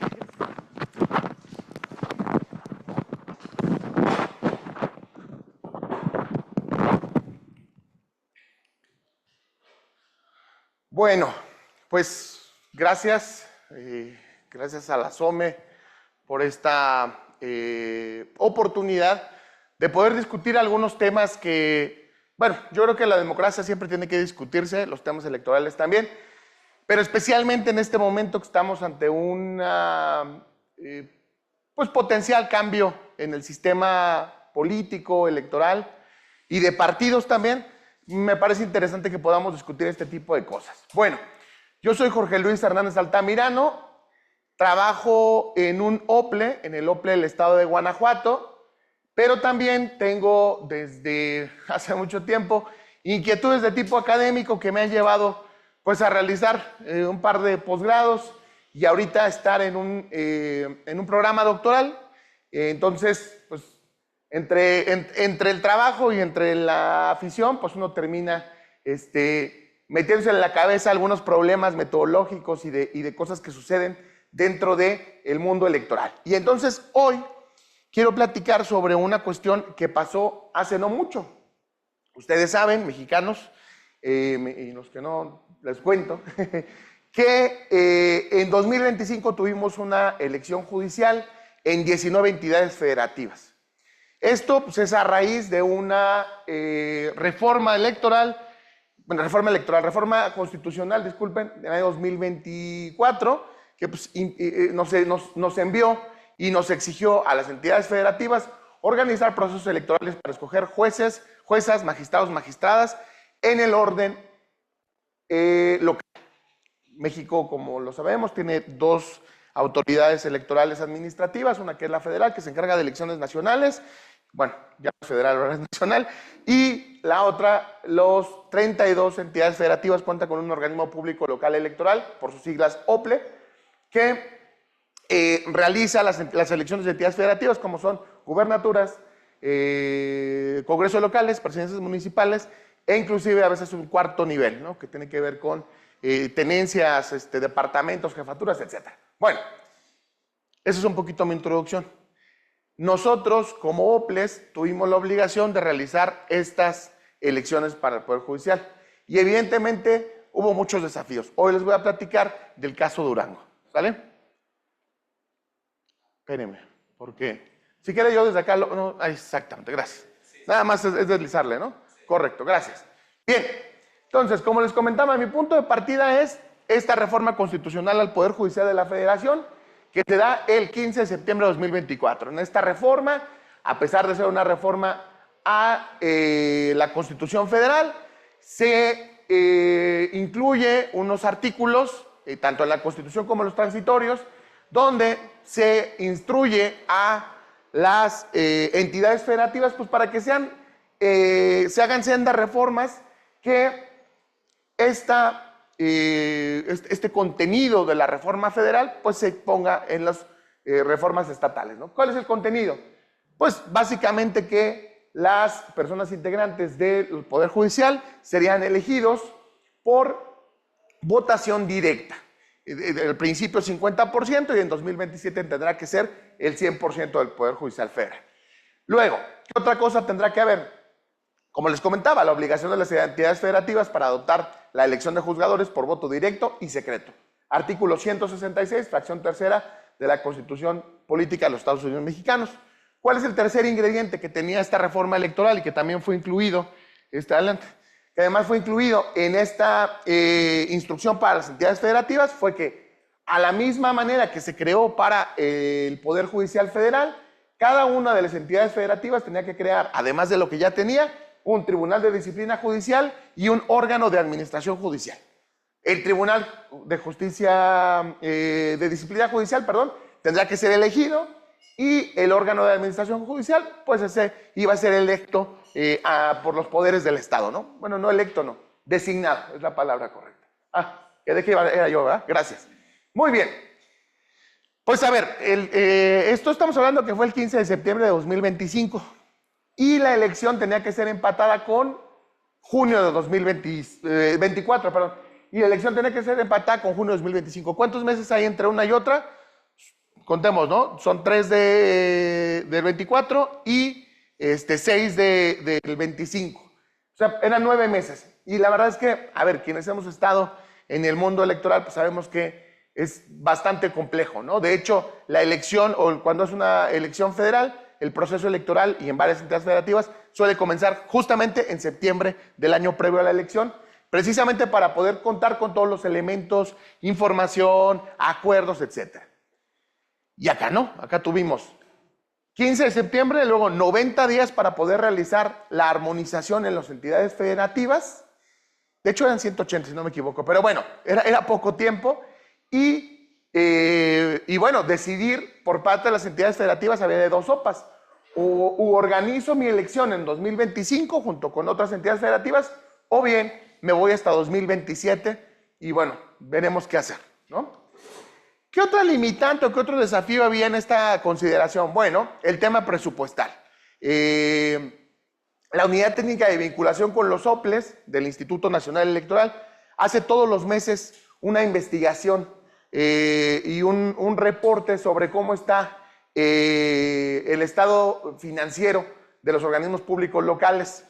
Bueno, pues gracias a la SOME por esta oportunidad de poder discutir algunos temas que, bueno, yo creo que la democracia siempre tiene que discutirse, los temas electorales también, pero especialmente en este momento que estamos ante un pues potencial cambio en el sistema político, electoral y de partidos también. Me parece interesante que podamos discutir este tipo de cosas. Bueno, yo soy Jorge Luis Hernández Altamirano, trabajo en un OPLE, en el OPLE del estado de Guanajuato, pero también tengo desde hace mucho tiempo inquietudes de tipo académico que me han llevado pues a realizar un par de posgrados y ahorita estar en un programa doctoral. Entonces, pues, entre el trabajo y entre la afición, pues uno termina metiéndose en la cabeza algunos problemas metodológicos y de cosas que suceden dentro del mundo electoral. Y entonces hoy quiero platicar sobre una cuestión que pasó hace no mucho. Ustedes saben, mexicanos, y los que no, les cuento, que en 2025 tuvimos una elección judicial en 19 entidades federativas. Esto pues, es a raíz de una reforma constitucional, disculpen, del año 2024, que pues, nos envió y nos exigió a las entidades federativas organizar procesos electorales para escoger jueces, juezas, magistrados, magistradas en el orden local. México, como lo sabemos, tiene dos autoridades electorales administrativas, una que es la federal, que se encarga de elecciones nacionales, bueno, ya es federal, ahora es nacional, y la otra, los 32 entidades federativas cuentan con un organismo público local electoral, por sus siglas OPLE, que realiza las elecciones de entidades federativas, como son gubernaturas, congresos locales, presidencias municipales, e inclusive a veces un cuarto nivel, ¿no? Que tiene que ver con tenencias, departamentos, jefaturas, etc. Bueno, esa es un poquito mi introducción. Nosotros, como OPLES, tuvimos la obligación de realizar estas elecciones para el Poder Judicial. Y evidentemente hubo muchos desafíos. Hoy les voy a platicar del caso Durango. ¿Sale? Espérenme, porque si quiere yo desde acá, no, exactamente, gracias. Nada más es deslizarle, ¿no? Correcto, gracias. Bien, entonces, como les comentaba, mi punto de partida es esta reforma constitucional al Poder Judicial de la Federación, que se da el 15 de septiembre de 2024. En esta reforma, a pesar de ser una reforma a la Constitución Federal, se incluye unos artículos, tanto en la Constitución como en los transitorios, donde se instruye a las entidades federativas pues, para que se hagan sendas reformas que este contenido de la reforma federal pues se ponga en las reformas estatales, ¿no? ¿Cuál es el contenido? Pues básicamente que las personas integrantes del Poder Judicial serían elegidos por votación directa. El principio es 50% y en 2027 tendrá que ser el 100% del Poder Judicial Federal. Luego, ¿qué otra cosa tendrá que haber? Como les comentaba, la obligación de las entidades federativas para adoptar la elección de juzgadores por voto directo y secreto. Artículo 166, fracción tercera de la Constitución Política de los Estados Unidos Mexicanos. ¿Cuál es el tercer ingrediente que tenía esta reforma electoral y que también fue incluido, adelante, que además fue incluido en esta instrucción para las entidades federativas? Fue que a la misma manera que se creó para el Poder Judicial Federal, cada una de las entidades federativas tenía que crear, además de lo que ya tenía, un tribunal de disciplina judicial y un órgano de administración judicial. El tribunal de justicia, de disciplina judicial, perdón, tendrá que ser elegido y el órgano de administración judicial, pues ese iba a ser electo por los poderes del Estado, ¿no? Bueno, no electo, no, designado, es la palabra correcta. ¿De qué era yo, verdad? Gracias. Muy bien. Pues a ver, esto estamos hablando que fue el 15 de septiembre de 2025 y la elección tenía que ser empatada con junio de 2024, perdón, y la elección tenía que ser empatada con junio de 2025. ¿Cuántos meses hay entre una y otra? Contemos, ¿no? Son 3 del 24 y 6 del 25. O sea, eran 9 meses. Y la verdad es que, a ver, quienes hemos estado en el mundo electoral, pues sabemos que es bastante complejo, ¿no? De hecho, la elección, o cuando es una elección federal, el proceso electoral y en varias entidades federativas suele comenzar justamente en septiembre del año previo a la elección, precisamente para poder contar con todos los elementos, información, acuerdos, etc. Y acá no, acá tuvimos 15 de septiembre, luego 90 días para poder realizar la armonización en las entidades federativas. De hecho eran 180, si no me equivoco, pero bueno, era poco tiempo. Y bueno, decidir por parte de las entidades federativas había de dos sopas. O organizo mi elección en 2025 junto con otras entidades federativas, o bien me voy hasta 2027 y bueno, veremos qué hacer, ¿no? ¿Qué otra limitante o qué otro desafío había en esta consideración? Bueno, el tema presupuestal. La Unidad Técnica de Vinculación con los soples del Instituto Nacional Electoral hace todos los meses una investigación y un reporte sobre cómo está el estado financiero de los organismos públicos locales.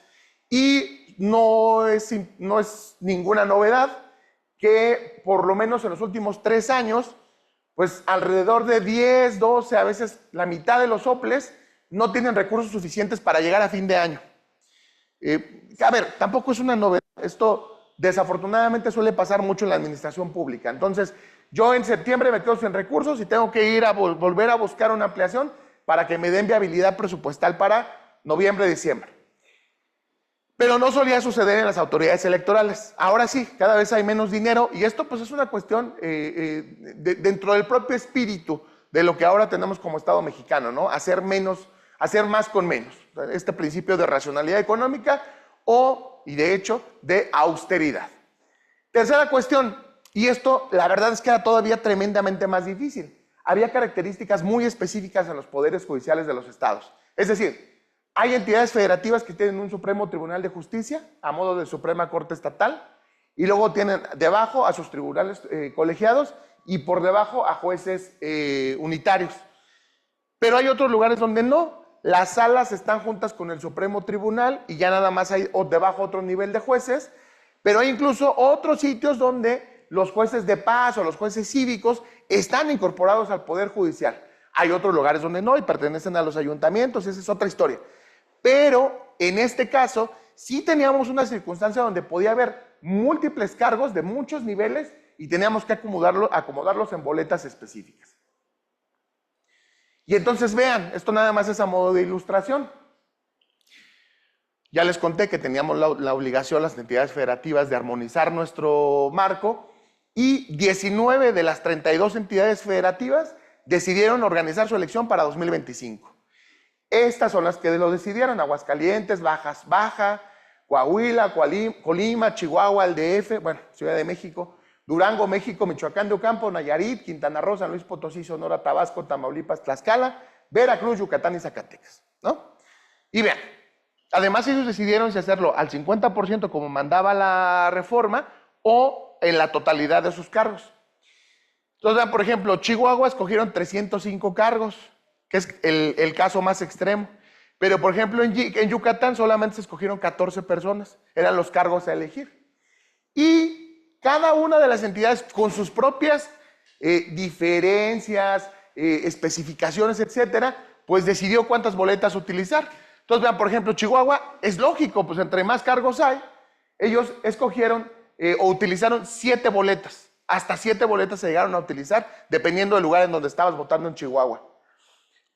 Y no es ninguna novedad que por lo menos en los últimos 3 años, pues alrededor de 10, 12, a veces la mitad de los soples no tienen recursos suficientes para llegar a fin de año. A ver, tampoco es una novedad. Esto desafortunadamente suele pasar mucho en la administración pública. Entonces, yo en septiembre me quedo sin recursos y tengo que ir a volver a buscar una ampliación para que me den viabilidad presupuestal para noviembre, diciembre. Pero no solía suceder en las autoridades electorales. Ahora sí, cada vez hay menos dinero y esto pues es una cuestión dentro del propio espíritu de lo que ahora tenemos como Estado mexicano, ¿no? Hacer más con menos. Este principio de racionalidad económica y de hecho de austeridad. Tercera cuestión, y esto la verdad es que era todavía tremendamente más difícil. Había características muy específicas en los poderes judiciales de los estados. Es decir, hay entidades federativas que tienen un Supremo Tribunal de Justicia a modo de Suprema Corte Estatal y luego tienen debajo a sus tribunales colegiados y por debajo a jueces unitarios. Pero hay otros lugares donde no. Las salas están juntas con el Supremo Tribunal y ya nada más hay debajo otro nivel de jueces, pero hay incluso otros sitios donde los jueces de paz o los jueces cívicos están incorporados al Poder Judicial. Hay otros lugares donde no y pertenecen a los ayuntamientos, esa es otra historia. Pero en este caso sí teníamos una circunstancia donde podía haber múltiples cargos de muchos niveles y teníamos que acomodarlos en boletas específicas. Y entonces vean, esto nada más es a modo de ilustración. Ya les conté que teníamos la obligación, las entidades federativas, de armonizar nuestro marco y 19 de las 32 entidades federativas decidieron organizar su elección para 2025. Estas son las que lo decidieron: Aguascalientes, Baja, Coahuila, Colima, Chihuahua, el DF, bueno, Ciudad de México, Durango, México, Michoacán de Ocampo, Nayarit, Quintana Roo, San Luis Potosí, Sonora, Tabasco, Tamaulipas, Tlaxcala, Veracruz, Yucatán y Zacatecas, ¿no? Y vean, además ellos decidieron si hacerlo al 50% como mandaba la reforma o en la totalidad de sus cargos. Entonces, vean, por ejemplo, Chihuahua escogieron 305 cargos, que es el caso más extremo. Pero, por ejemplo, en Yucatán solamente se escogieron 14 personas, eran los cargos a elegir. Y cada una de las entidades con sus propias diferencias, especificaciones, etcétera, pues decidió cuántas boletas utilizar. Entonces, vean, por ejemplo, Chihuahua, es lógico, pues entre más cargos hay, ellos escogieron o utilizaron 7 boletas. Hasta 7 boletas se llegaron a utilizar, dependiendo del lugar en donde estabas votando en Chihuahua.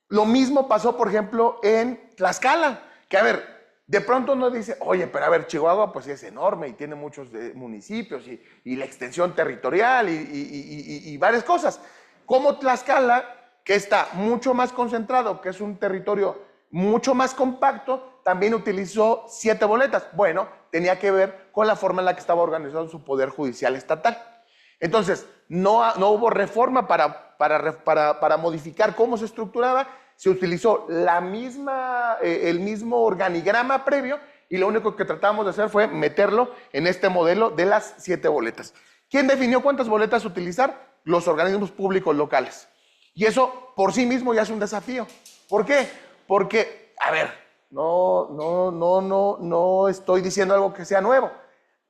Lo mismo pasó, por ejemplo, en Tlaxcala, que a ver, de pronto uno dice, oye, pero a ver, Chihuahua pues es enorme y tiene muchos municipios y la extensión territorial y varias cosas. Como Tlaxcala, que está mucho más concentrado, que es un territorio mucho más compacto, también utilizó 7 boletas. Bueno, tenía que ver con la forma en la que estaba organizado su poder judicial estatal. Entonces, no hubo reforma para modificar cómo se estructuraba, se utilizó el mismo organigrama previo y lo único que tratábamos de hacer fue meterlo en este modelo de las 7 boletas. ¿Quién definió cuántas boletas utilizar? Los organismos públicos locales. Y eso por sí mismo ya es un desafío. ¿Por qué? Porque, a ver, no estoy diciendo algo que sea nuevo.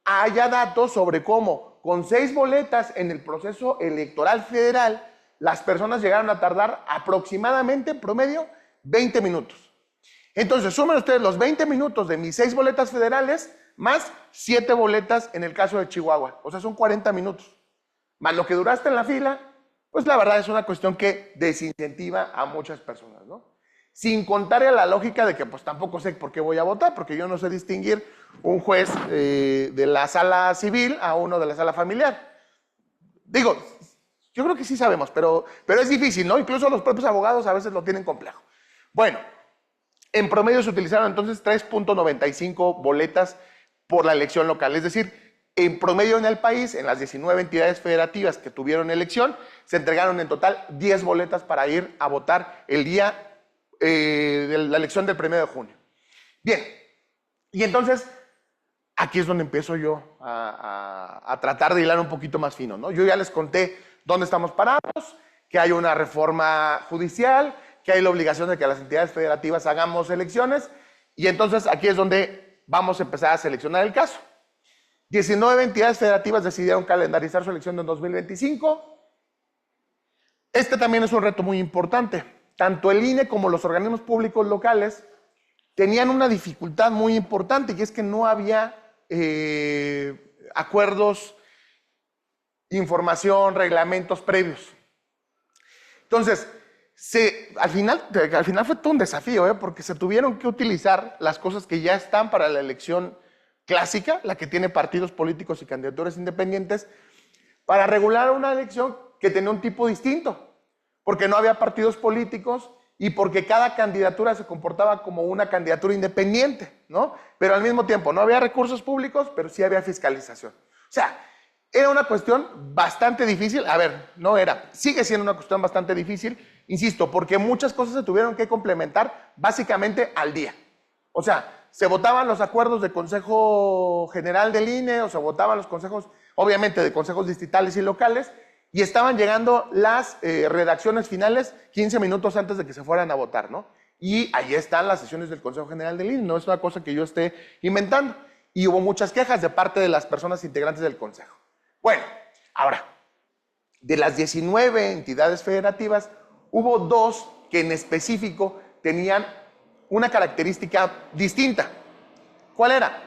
Haya datos sobre cómo con 6 boletas en el proceso electoral federal, las personas llegaron a tardar aproximadamente, en promedio, 20 minutos. Entonces, sumen ustedes los 20 minutos de mis 6 boletas federales, más 7 boletas en el caso de Chihuahua. O sea, son 40 minutos. Más lo que duraste en la fila, pues la verdad es una cuestión que desincentiva a muchas personas, ¿no? Sin contar a la lógica de que pues tampoco sé por qué voy a votar, porque yo no sé distinguir un juez de la sala civil a uno de la sala familiar. Digo, yo creo que sí sabemos, pero es difícil, ¿no? Incluso los propios abogados a veces lo tienen complejo. Bueno, en promedio se utilizaron entonces 3.95 boletas por la elección local, es decir, En promedio en el país, en las 19 entidades federativas que tuvieron elección, se entregaron en total 10 boletas para ir a votar el día de la elección del 1 de junio. Bien, y entonces aquí es donde empiezo yo a tratar de hilar un poquito más fino, ¿no? Yo ya les conté dónde estamos parados, que hay una reforma judicial, que hay la obligación de que las entidades federativas hagamos elecciones, y entonces aquí es donde vamos a empezar a seleccionar el caso. 19 entidades federativas decidieron calendarizar su elección en 2025. Este también es un reto muy importante. Tanto el INE como los organismos públicos locales tenían una dificultad muy importante, y es que no había acuerdos, información, reglamentos previos. Entonces, al final fue todo un desafío, porque se tuvieron que utilizar las cosas que ya están para la elección clásica, la que tiene partidos políticos y candidaturas independientes, para regular una elección que tenía un tipo distinto, porque no había partidos políticos y porque cada candidatura se comportaba como una candidatura independiente, ¿no? Pero al mismo tiempo no había recursos públicos, pero sí había fiscalización. O sea, era una cuestión bastante difícil. A ver, no era, sigue siendo una cuestión bastante difícil, insisto, porque muchas cosas se tuvieron que complementar básicamente al día. O sea, se votaban los acuerdos del Consejo General del INE, o se votaban los consejos, obviamente, de consejos distritales y locales, y estaban llegando las redacciones finales 15 minutos antes de que se fueran a votar, ¿no? Y ahí están las sesiones del Consejo General del INE, no es una cosa que yo esté inventando. Y hubo muchas quejas de parte de las personas integrantes del Consejo. Bueno, ahora, de las 19 entidades federativas, hubo 2 que en específico tenían una característica distinta. ¿Cuál era?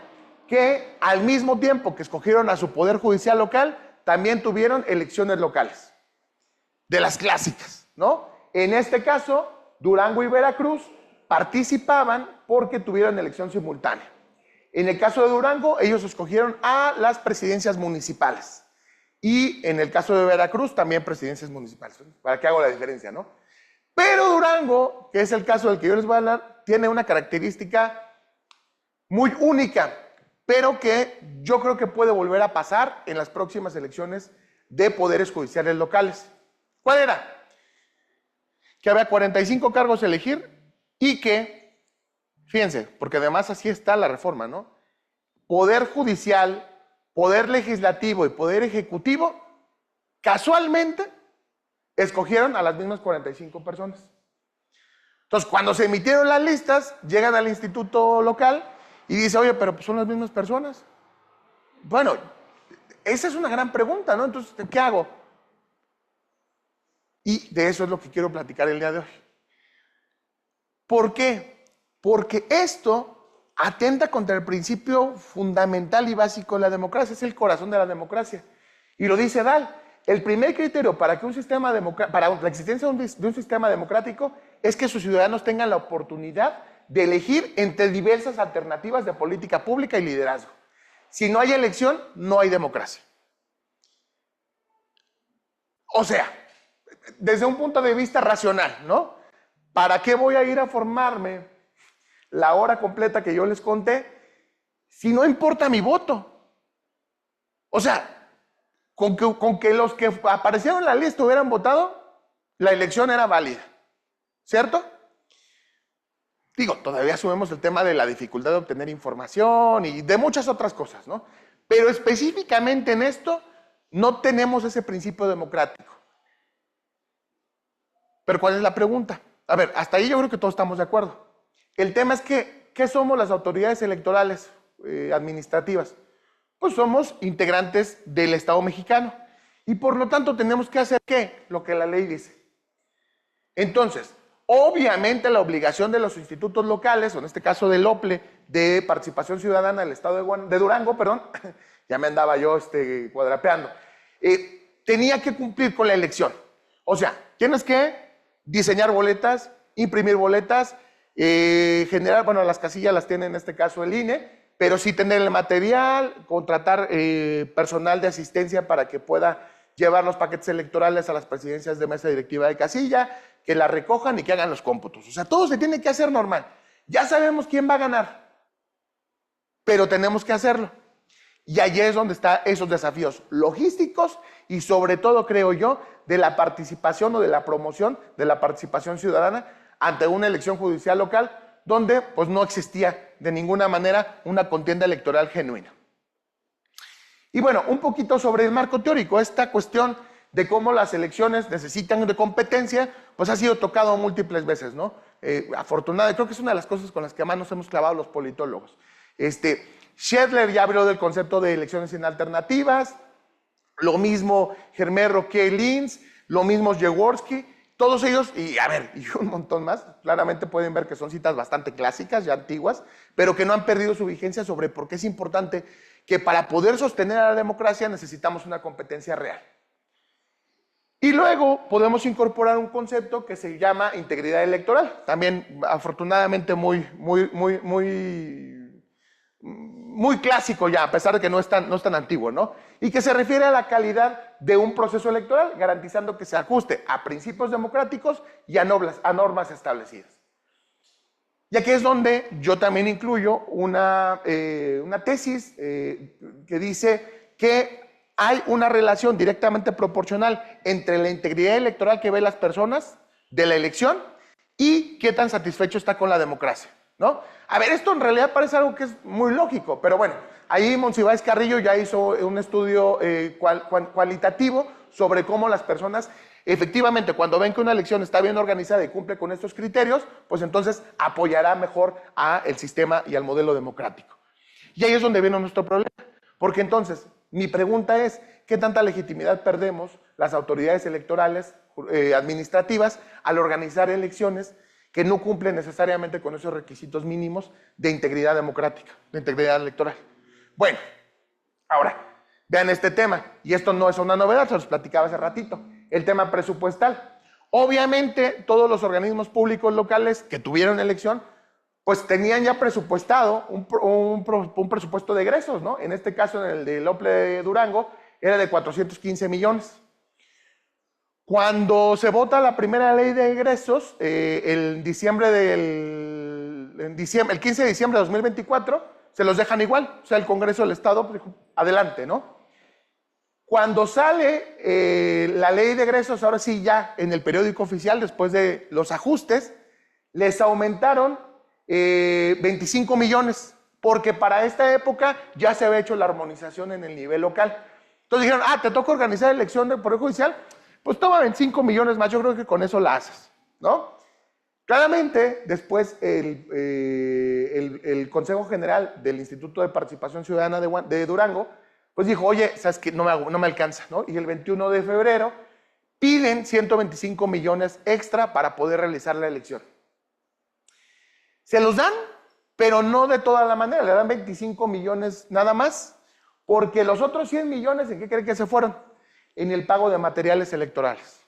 Que al mismo tiempo que escogieron a su poder judicial local, también tuvieron elecciones locales, de las clásicas, ¿no? En este caso, Durango y Veracruz participaban porque tuvieron elección simultánea. En el caso de Durango, ellos escogieron a las presidencias municipales. Y en el caso de Veracruz, también presidencias municipales. ¿Para qué hago la diferencia, no? Pero Durango, que es el caso del que yo les voy a hablar, tiene una característica muy única, pero que yo creo que puede volver a pasar en las próximas elecciones de poderes judiciales locales. ¿Cuál era? Que había 45 cargos a elegir y que, fíjense, porque además así está la reforma, ¿no? Poder judicial, poder legislativo y poder ejecutivo, casualmente, escogieron a las mismas 45 personas. Entonces, cuando se emitieron las listas, llegan al instituto local y dice, oye, pero pues son las mismas personas. Bueno, esa es una gran pregunta, ¿no? Entonces, ¿qué hago? Y de eso es lo que quiero platicar el día de hoy. ¿Por qué? Porque esto atenta contra el principio fundamental y básico de la democracia, es el corazón de la democracia. Y lo dice Dahl. El primer criterio para que para la existencia de un sistema democrático es que sus ciudadanos tengan la oportunidad de elegir entre diversas alternativas de política pública y liderazgo. Si no hay elección, no hay democracia. O sea, desde un punto de vista racional, ¿no? ¿Para qué voy a ir a formarme la hora completa que yo les conté si no importa mi voto? O sea, con que los que aparecieron en la lista hubieran votado, la elección era válida, ¿cierto? Digo, todavía asumimos el tema de la dificultad de obtener información y de muchas otras cosas, ¿no? Pero específicamente en esto no tenemos ese principio democrático. Pero ¿cuál es la pregunta? A ver, hasta ahí yo creo que todos estamos de acuerdo. El tema es que, ¿qué somos las autoridades electorales administrativas? Pues somos integrantes del Estado mexicano y por lo tanto tenemos que hacer ¿qué? Lo que la ley dice. Entonces, obviamente la obligación de los institutos locales, o en este caso del OPLE, de participación ciudadana del Estado de Durango, perdón, ya me andaba yo cuadrapeando, tenía que cumplir con la elección. O sea, tienes que diseñar boletas, imprimir boletas, generar, bueno, las casillas las tiene en este caso el INE, pero sí tener el material, contratar personal de asistencia para que pueda llevar los paquetes electorales a las presidencias de mesa directiva de casilla, que la recojan y que hagan los cómputos. O sea, todo se tiene que hacer normal. Ya sabemos quién va a ganar, pero tenemos que hacerlo. Y allí es donde están esos desafíos logísticos y sobre todo, creo yo, de la participación o de la promoción de la participación ciudadana ante una elección judicial local donde pues no existía de ninguna manera una contienda electoral genuina. Y bueno, un poquito sobre el marco teórico, esta cuestión de cómo las elecciones necesitan de competencia, pues ha sido tocado múltiples veces, ¿no? Afortunadamente, creo que es una de las cosas con las que más nos hemos clavado los politólogos. Schedler ya habló del concepto de elecciones sin alternativas, lo mismo Germán Roque-Linz, lo mismo Jaworski, todos ellos, y a ver, y un montón más, claramente pueden ver que son citas bastante clásicas, ya antiguas, pero que no han perdido su vigencia sobre por qué es importante que para poder sostener a la democracia necesitamos una competencia real. Y luego podemos incorporar un concepto que se llama integridad electoral, también afortunadamente muy clásico ya, a pesar de que no es tan antiguo, ¿no? Y que se refiere a la calidad de un proceso electoral, garantizando que se ajuste a principios democráticos y a normas establecidas. Y aquí es donde yo también incluyo una tesis que dice que hay una relación directamente proporcional entre la integridad electoral que ven las personas de la elección y qué tan satisfecho está con la democracia, ¿no? A ver, esto en realidad parece algo que es muy lógico, pero bueno, ahí Monsiváis Carrillo ya hizo un estudio cualitativo sobre cómo las personas, efectivamente, cuando ven que una elección está bien organizada y cumple con estos criterios, pues entonces apoyará mejor al sistema y al modelo democrático. Y ahí es donde viene nuestro problema, porque entonces, mi pregunta es, ¿qué tanta legitimidad perdemos las autoridades electorales, administrativas, al organizar elecciones que no cumplen necesariamente con esos requisitos mínimos de integridad democrática, de integridad electoral? Bueno, ahora, vean este tema, y esto no es una novedad, se los platicaba hace ratito, el tema presupuestal. Obviamente, todos los organismos públicos locales que tuvieron elección, pues tenían ya presupuestado un presupuesto de egresos, ¿no? En este caso, en el de Lople de Durango, era de 415 millones. Cuando se vota la primera ley de egresos, el 15 de diciembre de 2024, se los dejan igual. O sea, el Congreso del Estado pues, dijo, adelante, ¿no? Cuando sale la ley de egresos, ahora sí ya en el periódico oficial, después de los ajustes, les aumentaron 25 millones, porque para esta época ya se había hecho la armonización en el nivel local. Entonces dijeron, te toca organizar elección del Poder Judicial, pues toma 25 millones más, yo creo que con eso la haces, ¿no? Claramente, después el Consejo General del Instituto de Participación Ciudadana de Durango, pues dijo, oye, ¿sabes qué? No me alcanza, ¿no? Y el 21 de febrero piden 125 millones extra para poder realizar la elección. Se los dan, pero no de toda la manera, le dan 25 millones nada más, porque los otros 100 millones, ¿en qué creen que se fueron? En el pago de materiales electorales.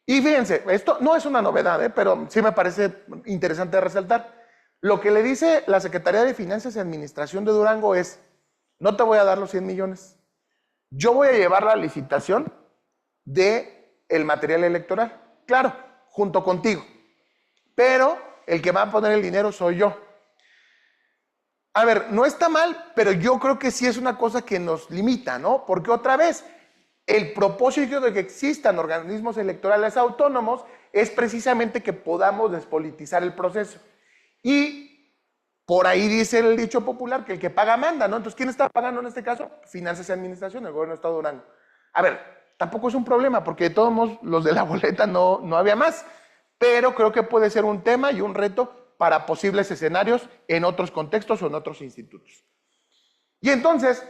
Y fíjense, esto no es una novedad, pero sí me parece interesante resaltar. Lo que le dice la Secretaría de Finanzas y Administración de Durango es, no te voy a dar los 100 millones, yo voy a llevar la licitación del material electoral, claro, junto contigo, pero el que va a poner el dinero soy yo. A ver, no está mal, pero yo creo que sí es una cosa que nos limita, ¿no? Porque otra vez, el propósito de que existan organismos electorales autónomos es precisamente que podamos despolitizar el proceso. Y por ahí dice el dicho popular que el que paga manda, ¿no? Entonces, ¿quién está pagando en este caso? Finanzas y Administración, el gobierno de Estado de Durango. A ver, tampoco es un problema, porque de todos modos los de la boleta no había más, pero creo que puede ser un tema y un reto para posibles escenarios en otros contextos o en otros institutos. Y entonces,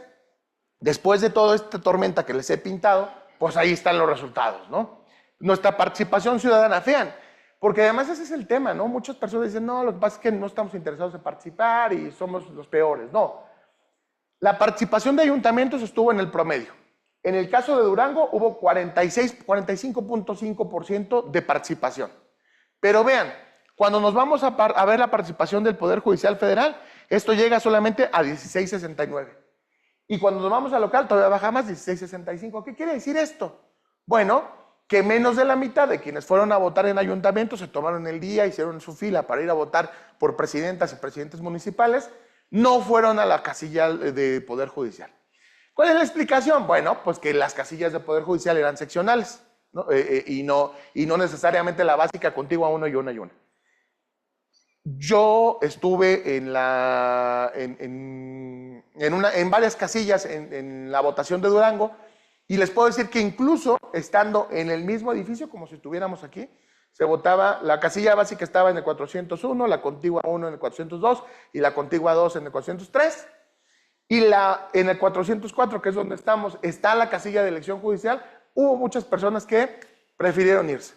después de toda esta tormenta que les he pintado, pues ahí están los resultados, ¿no? Nuestra participación ciudadana, vean, porque además ese es el tema, ¿no? Muchas personas dicen, no, lo que pasa es que no estamos interesados en participar y somos los peores. No, la participación de ayuntamientos estuvo en el promedio. En el caso de Durango hubo 45.5% de participación. Pero vean, cuando nos vamos a ver la participación del Poder Judicial Federal, esto llega solamente a 16.69. Y cuando nos vamos al local, todavía baja más, 16.65. ¿Qué quiere decir esto? Bueno, que menos de la mitad de quienes fueron a votar en ayuntamientos se tomaron el día, hicieron su fila para ir a votar por presidentas y presidentes municipales, no fueron a la casilla de Poder Judicial. ¿Cuál es la explicación? Bueno, pues que las casillas de Poder Judicial eran seccionales, ¿no? Y no necesariamente la básica contigua uno y una y una. Yo estuve en varias casillas en la votación de Durango y les puedo decir que incluso estando en el mismo edificio, como si estuviéramos aquí, se votaba, la casilla básica estaba en el 401, la contigua 1 en el 402 y la contigua 2 en el 403. Y en el 404, que es donde estamos, está la casilla de elección judicial. Hubo muchas personas que prefirieron irse,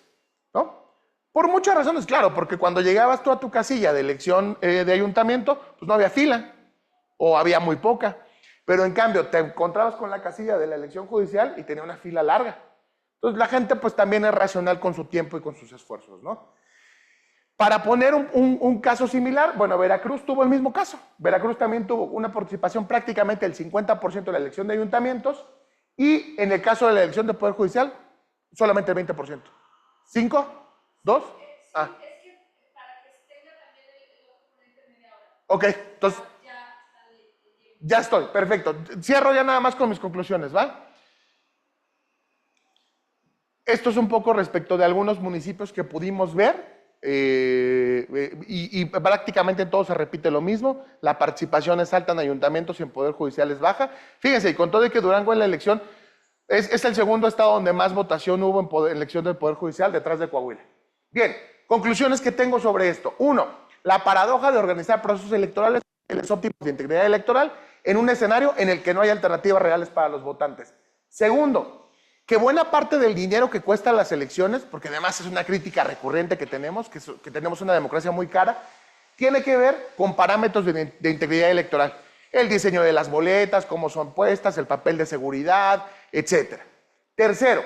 ¿no? Por muchas razones, claro, porque cuando llegabas tú a tu casilla de elección de ayuntamiento, pues no había fila, o había muy poca. Pero en cambio, te encontrabas con la casilla de la elección judicial y tenía una fila larga. Entonces la gente pues también es racional con su tiempo y con sus esfuerzos, ¿no? Para poner un caso similar, bueno, Veracruz tuvo el mismo caso. Veracruz también tuvo una participación prácticamente del 50% de la elección de ayuntamientos y en el caso de la elección de Poder Judicial, solamente el 20%. ¿5? ¿2? Ah. Es que para que tenga también el otro ponente media hora. Ok, entonces ya estoy, perfecto. Cierro ya nada más con mis conclusiones, ¿va? Esto es un poco respecto de algunos municipios que pudimos ver. Y prácticamente en todo se repite lo mismo. La participación es alta en ayuntamientos y en Poder Judicial es baja. Fíjense, y con todo de que Durango en la elección es el segundo estado donde más votación hubo en elección del Poder Judicial, detrás de Coahuila. Bien, conclusiones que tengo sobre esto. Uno, la paradoja de organizar procesos electorales óptimos de integridad electoral en un escenario en el que no hay alternativas reales para los votantes. Segundo, que buena parte del dinero que cuestan las elecciones, porque además es una crítica recurrente que tenemos una democracia muy cara, tiene que ver con parámetros de integridad electoral. El diseño de las boletas, cómo son puestas, el papel de seguridad, etc. Tercero,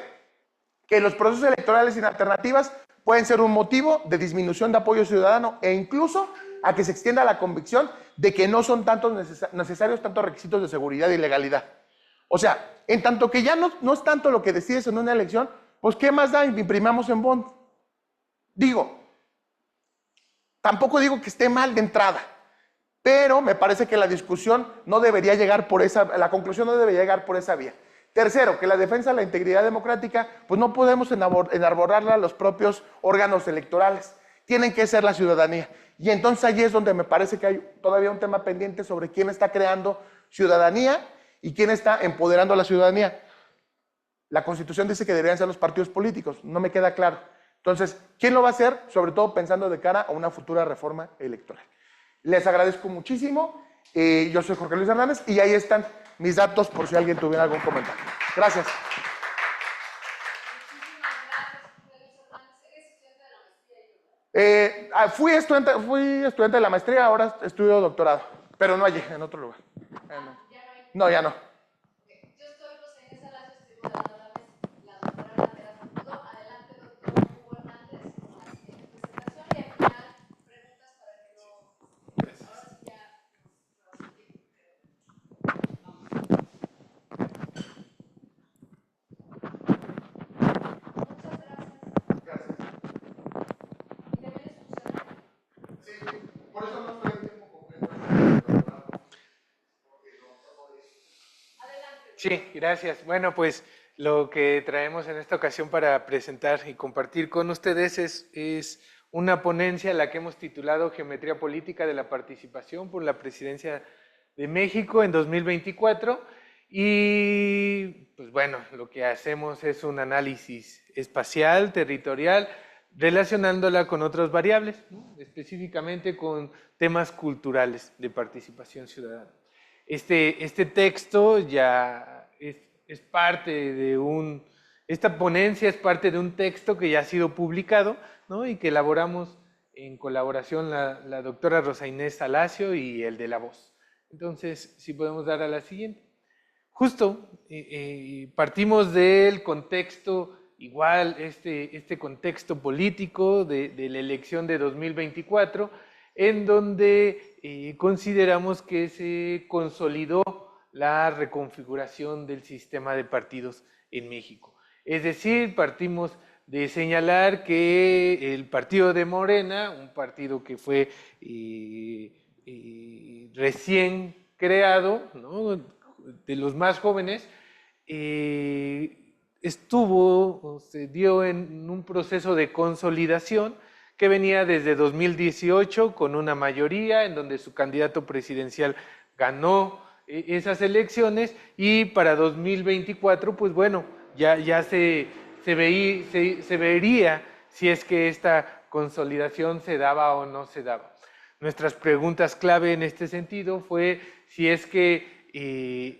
que los procesos electorales sin alternativas pueden ser un motivo de disminución de apoyo ciudadano e incluso a que se extienda la convicción de que no son necesarios tantos requisitos de seguridad y legalidad. O sea, en tanto que ya no es tanto lo que decides en una elección, pues ¿qué más da? Imprimamos en bond. Digo, tampoco digo que esté mal de entrada, pero me parece que la discusión no debería llegar por la conclusión no debería llegar por esa vía. Tercero, que la defensa de la integridad democrática, pues no podemos enarborarla a los propios órganos electorales. Tienen que ser la ciudadanía. Y entonces allí es donde me parece que hay todavía un tema pendiente sobre quién está creando ciudadanía y quién está empoderando a la ciudadanía. La Constitución dice que deberían ser los partidos políticos, no me queda claro. Entonces, ¿quién lo va a hacer? Sobre todo pensando de cara a una futura reforma electoral. Les agradezco muchísimo. Yo soy Jorge Luis Hernández y ahí están mis datos por si alguien tuviera algún comentario. Gracias. Fui estudiante de la maestría, ahora estudio doctorado, pero no allí, en otro lugar. No, ya no. Yo estoy José Inés Alacio, estoy moderadora la doctora Teresa. Adelante, doctor Hugo Hernández, con la siguiente presentación y al final preguntas para que lo... Ahora sí ya Muchas gracias. ¿Y también les funciona? Sí, por eso no estoy en tiempo completo. Sí, gracias. Bueno, pues lo que traemos en esta ocasión para presentar y compartir con ustedes es una ponencia a la que hemos titulado Geometría Política de la Participación por la Presidencia de México en 2024. Y pues bueno, lo que hacemos es un análisis espacial, territorial, relacionándola con otras variables, ¿no? Específicamente con temas culturales de participación ciudadana. Este texto ya es parte de esta ponencia es parte de un texto que ya ha sido publicado, ¿no? Y que elaboramos en colaboración la doctora Rosa Inés Alacio y el de La Voz. Entonces, si podemos dar a la siguiente. Justo, partimos del contexto, igual este contexto político de la elección de 2024, en donde consideramos que se consolidó la reconfiguración del sistema de partidos en México. Es decir, partimos de señalar que el partido de Morena, un partido que fue recién creado, ¿no?, de los más jóvenes, se dio en un proceso de consolidación que venía desde 2018 con una mayoría en donde su candidato presidencial ganó esas elecciones, y para 2024, pues bueno, ya se vería si es que esta consolidación se daba o no se daba. Nuestras preguntas clave en este sentido fue si es que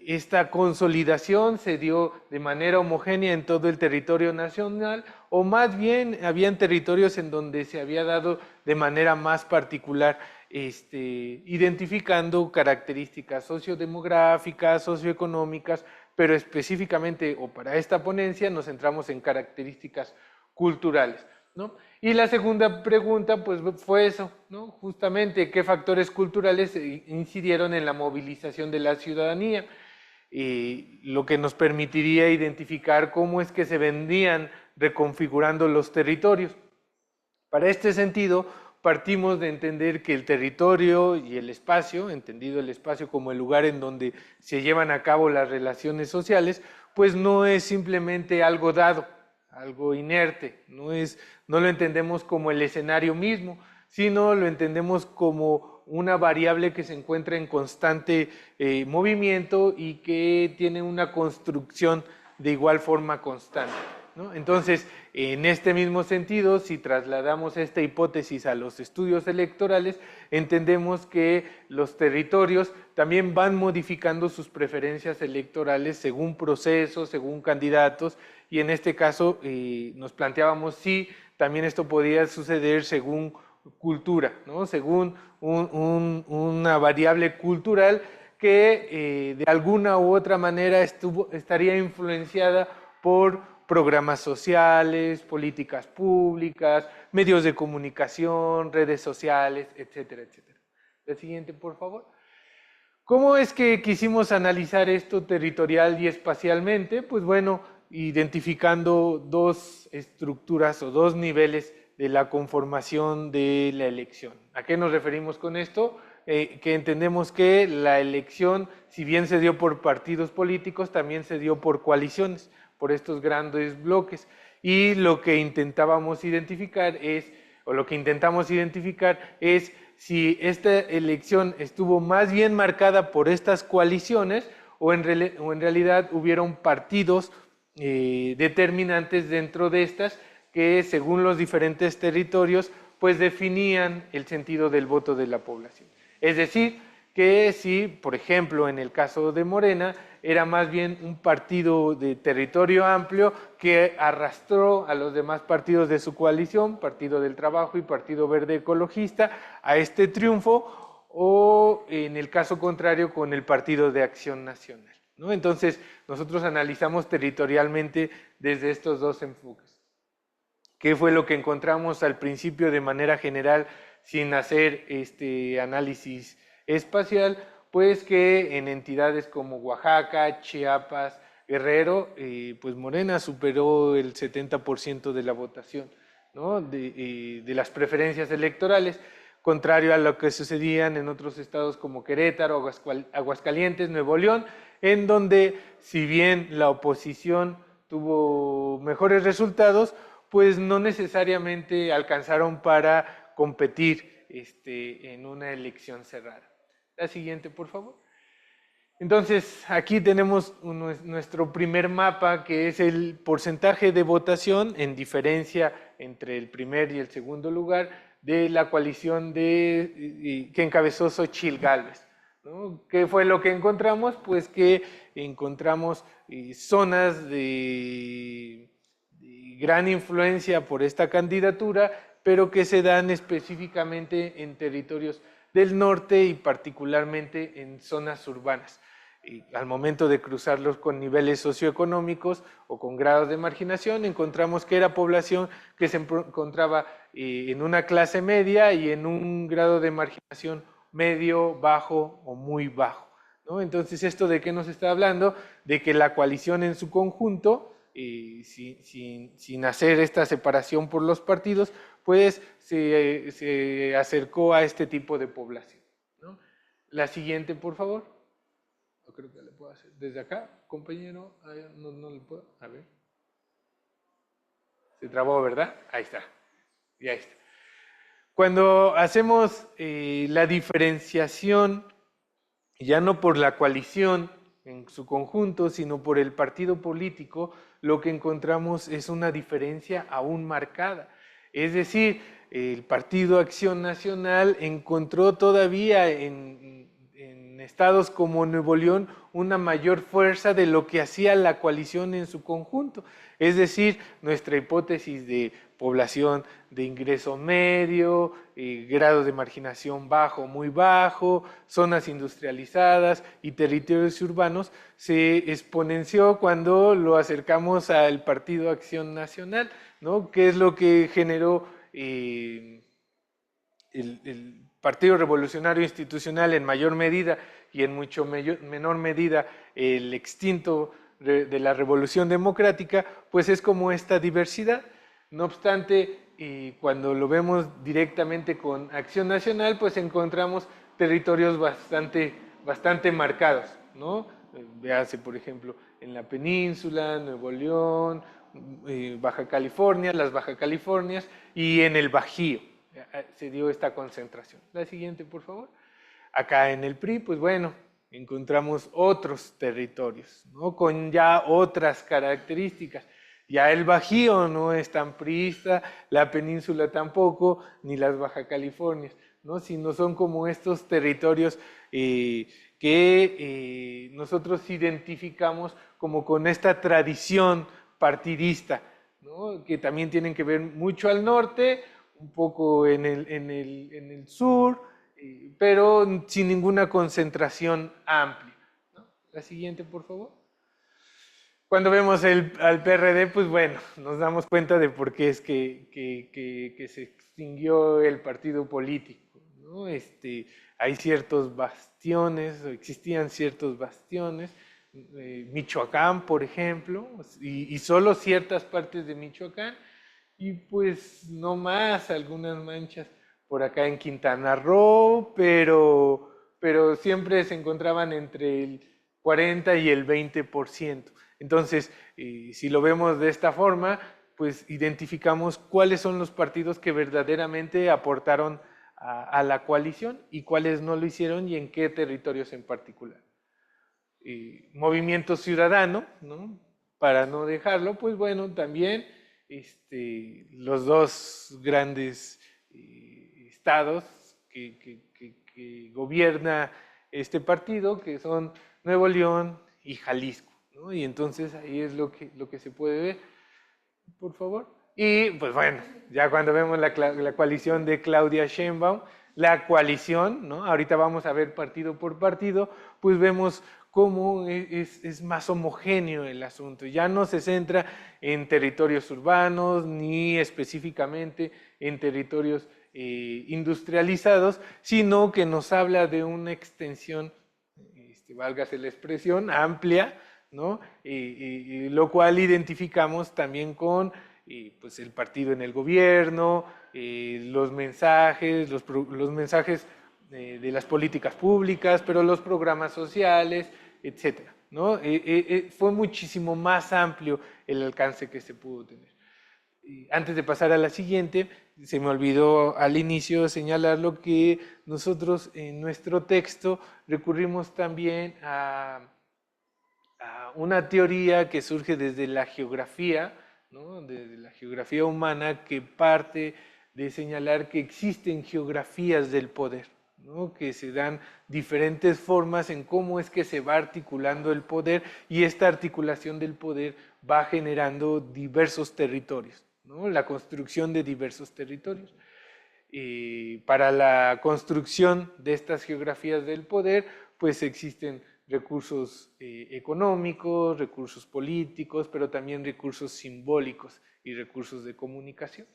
esta consolidación se dio de manera homogénea en todo el territorio nacional, o más bien habían territorios en donde se había dado de manera más particular, identificando características sociodemográficas, socioeconómicas, pero específicamente, o para esta ponencia, nos centramos en características culturales, ¿no? Y la segunda pregunta, pues, fue eso, ¿no? Justamente, ¿qué factores culturales incidieron en la movilización de la ciudadanía? Lo que nos permitiría identificar cómo es que se vendían reconfigurando los territorios. Para este sentido, partimos de entender que el territorio y el espacio, entendido el espacio como el lugar en donde se llevan a cabo las relaciones sociales, pues no es simplemente algo dado, algo inerte, no lo entendemos como el escenario mismo, sino lo entendemos como una variable que se encuentra en constante movimiento y que tiene una construcción de igual forma constante, ¿no? Entonces, en este mismo sentido, si trasladamos esta hipótesis a los estudios electorales, entendemos que los territorios también van modificando sus preferencias electorales según procesos, según candidatos, y en este caso nos planteábamos si también esto podía suceder según cultura, ¿no? Según una variable cultural que de alguna u otra manera estaría influenciada por programas sociales, políticas públicas, medios de comunicación, redes sociales, etcétera, etcétera. La siguiente, por favor. ¿Cómo es que quisimos analizar esto territorial y espacialmente? Pues bueno, identificando dos estructuras o dos niveles de la conformación de la elección. ¿A qué nos referimos con esto? Que entendemos que la elección, si bien se dio por partidos políticos, también se dio por coaliciones, por estos grandes bloques. Y lo que intentábamos identificar es si esta elección estuvo más bien marcada por estas coaliciones o en realidad hubieron partidos determinantes dentro de estas que, según los diferentes territorios, pues definían el sentido del voto de la población. Es decir, que si, por ejemplo, en el caso de Morena, era más bien un partido de territorio amplio que arrastró a los demás partidos de su coalición, Partido del Trabajo y Partido Verde Ecologista, a este triunfo, o en el caso contrario con el Partido de Acción Nacional, ¿no? Entonces, nosotros analizamos territorialmente desde estos dos enfoques. ¿Qué fue lo que encontramos al principio de manera general sin hacer este análisis espacial? Pues que en entidades como Oaxaca, Chiapas, Guerrero, pues Morena superó el 70% de la votación, ¿no? de las preferencias electorales, contrario a lo que sucedían en otros estados como Querétaro, Aguascalientes, Nuevo León, en donde, si bien la oposición tuvo mejores resultados, pues no necesariamente alcanzaron para competir en una elección cerrada. La siguiente, por favor. Entonces, aquí tenemos nuestro primer mapa, que es el porcentaje de votación en diferencia entre el primer y el segundo lugar de la coalición que encabezó Xochitl Gálvez, ¿no? ¿Qué fue lo que encontramos? Pues que encontramos zonas de gran influencia por esta candidatura, pero que se dan específicamente en territorios del norte y particularmente en zonas urbanas. Al momento de cruzarlos con niveles socioeconómicos o con grados de marginación, encontramos que era población que se encontraba en una clase media y en un grado de marginación medio, bajo o muy bajo, ¿no? Entonces, ¿esto de qué nos está hablando? De que la coalición en su conjunto, sin hacer esta separación por los partidos, pues se acercó a este tipo de población, ¿no? La siguiente, por favor. No creo que le puedo hacer. Desde acá, compañero. No le puedo. A ver. Se trabó, ¿verdad? Ahí está. Ya está. Cuando hacemos la diferenciación, ya no por la coalición en su conjunto, sino por el partido político, lo que encontramos es una diferencia aún marcada. Es decir, el Partido Acción Nacional encontró todavía en estados como Nuevo León una mayor fuerza de lo que hacía la coalición en su conjunto. Es decir, nuestra hipótesis de población de ingreso medio, grado de marginación bajo, muy bajo, zonas industrializadas y territorios urbanos se exponenció cuando lo acercamos al Partido Acción Nacional, ¿no? Que es lo que generó el Partido Revolucionario Institucional en mayor medida y en mucho menor medida el extinto de la Revolución Democrática, pues es como esta diversidad. No obstante, cuando lo vemos directamente con Acción Nacional, pues encontramos territorios bastante marcados, ¿no? Véase, por ejemplo, en la península, Nuevo León, Baja California, las Baja Californias y en el Bajío se dio esta concentración. La siguiente, por favor. Acá en el PRI, pues bueno, encontramos otros territorios, ¿no? Con ya otras características. Ya el Bajío no es tan priista, la península tampoco, ni las Baja Californias, ¿no? Sino son como estos territorios que nosotros identificamos como con esta tradición partidista, ¿no? Que también tienen que ver mucho al norte, un poco en el sur, pero sin ninguna concentración amplia, ¿no? La siguiente, por favor. Cuando vemos al PRD, pues bueno, nos damos cuenta de por qué es que se extinguió el partido político, ¿no? Hay ciertos bastiones, existían ciertos bastiones, Michoacán, por ejemplo, y solo ciertas partes de Michoacán, y pues no más, algunas manchas por acá en Quintana Roo, pero siempre se encontraban entre el 40 y el 20%. Entonces, si lo vemos de esta forma, pues identificamos cuáles son los partidos que verdaderamente aportaron a la coalición y cuáles no lo hicieron y en qué territorios en particular. Movimiento Ciudadano, ¿no? Para no dejarlo, pues bueno, también los dos grandes estados que gobierna este partido, que son Nuevo León y Jalisco, ¿no? Y entonces ahí es lo que se puede ver, por favor. Y pues bueno, ya cuando vemos la coalición de Claudia Sheinbaum, la coalición, ¿no? Ahorita vamos a ver partido por partido, pues vemos cómo es más homogéneo el asunto. Ya no se centra en territorios urbanos ni específicamente en territorios industrializados, sino que nos habla de una extensión, válgase la expresión, amplia, ¿no? Lo cual identificamos también con pues el partido en el gobierno, los mensajes, los mensajes de las políticas públicas, pero los programas sociales, etcétera, ¿no? Fue muchísimo más amplio el alcance que se pudo tener. Antes de pasar a la siguiente, se me olvidó al inicio señalarlo que nosotros en nuestro texto recurrimos también a una teoría que surge desde la geografía, ¿no? Desde la geografía humana, que parte de señalar que existen geografías del poder, ¿no? Que se dan diferentes formas en cómo es que se va articulando el poder y esta articulación del poder va generando diversos territorios, ¿no? La construcción de diversos territorios. Para la construcción de estas geografías del poder, pues existen recursos económicos, recursos políticos, pero también recursos simbólicos y recursos de comunicación.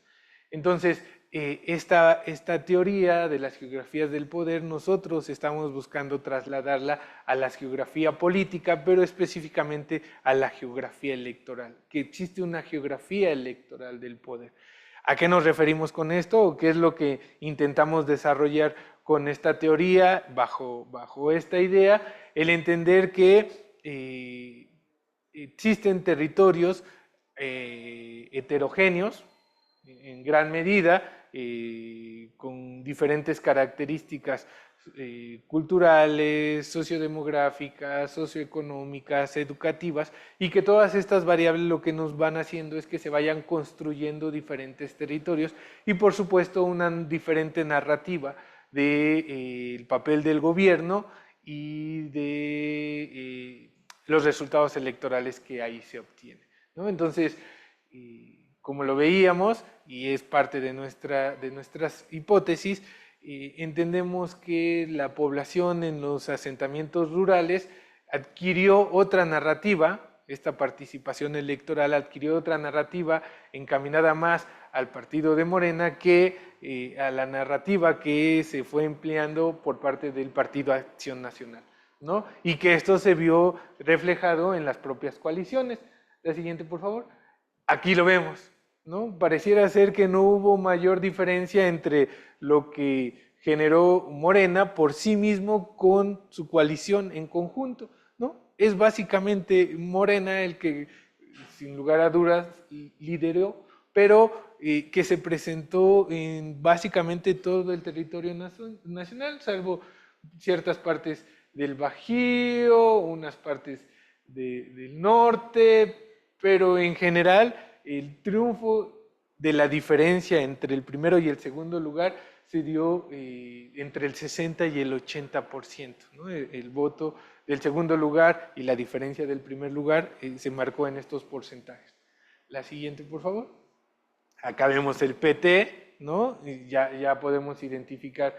Entonces, esta teoría de las geografías del poder, nosotros estamos buscando trasladarla a la geografía política, pero específicamente a la geografía electoral, que existe una geografía electoral del poder. ¿A qué nos referimos con esto o qué es lo que intentamos desarrollar con esta teoría, bajo esta idea, el entender que existen territorios heterogéneos, en gran medida, con diferentes características culturales, sociodemográficas, socioeconómicas, educativas, y que todas estas variables lo que nos van haciendo es que se vayan construyendo diferentes territorios y por supuesto una diferente narrativa del papel del gobierno y de los resultados electorales que ahí se obtienen, ¿no? Entonces, como lo veíamos, y es parte de nuestras hipótesis, entendemos que la población en los asentamientos rurales adquirió otra narrativa, esta participación electoral adquirió otra narrativa encaminada más al partido de Morena que a la narrativa que se fue empleando por parte del Partido Acción Nacional, ¿no? Y que esto se vio reflejado en las propias coaliciones. La siguiente, por favor. Aquí lo vemos, ¿no? Pareciera ser que no hubo mayor diferencia entre lo que generó Morena por sí mismo con su coalición en conjunto, ¿no? Es básicamente Morena el que, sin lugar a dudas, lideró, pero que se presentó en básicamente todo el territorio nacional, salvo ciertas partes del Bajío, unas partes del norte, pero en general el triunfo de la diferencia entre el primero y el segundo lugar se dio entre el 60 y el 80%, ¿no? El voto del segundo lugar y la diferencia del primer lugar se marcó en estos porcentajes. La siguiente, por favor. Acá vemos el PT, ¿no? Ya podemos identificar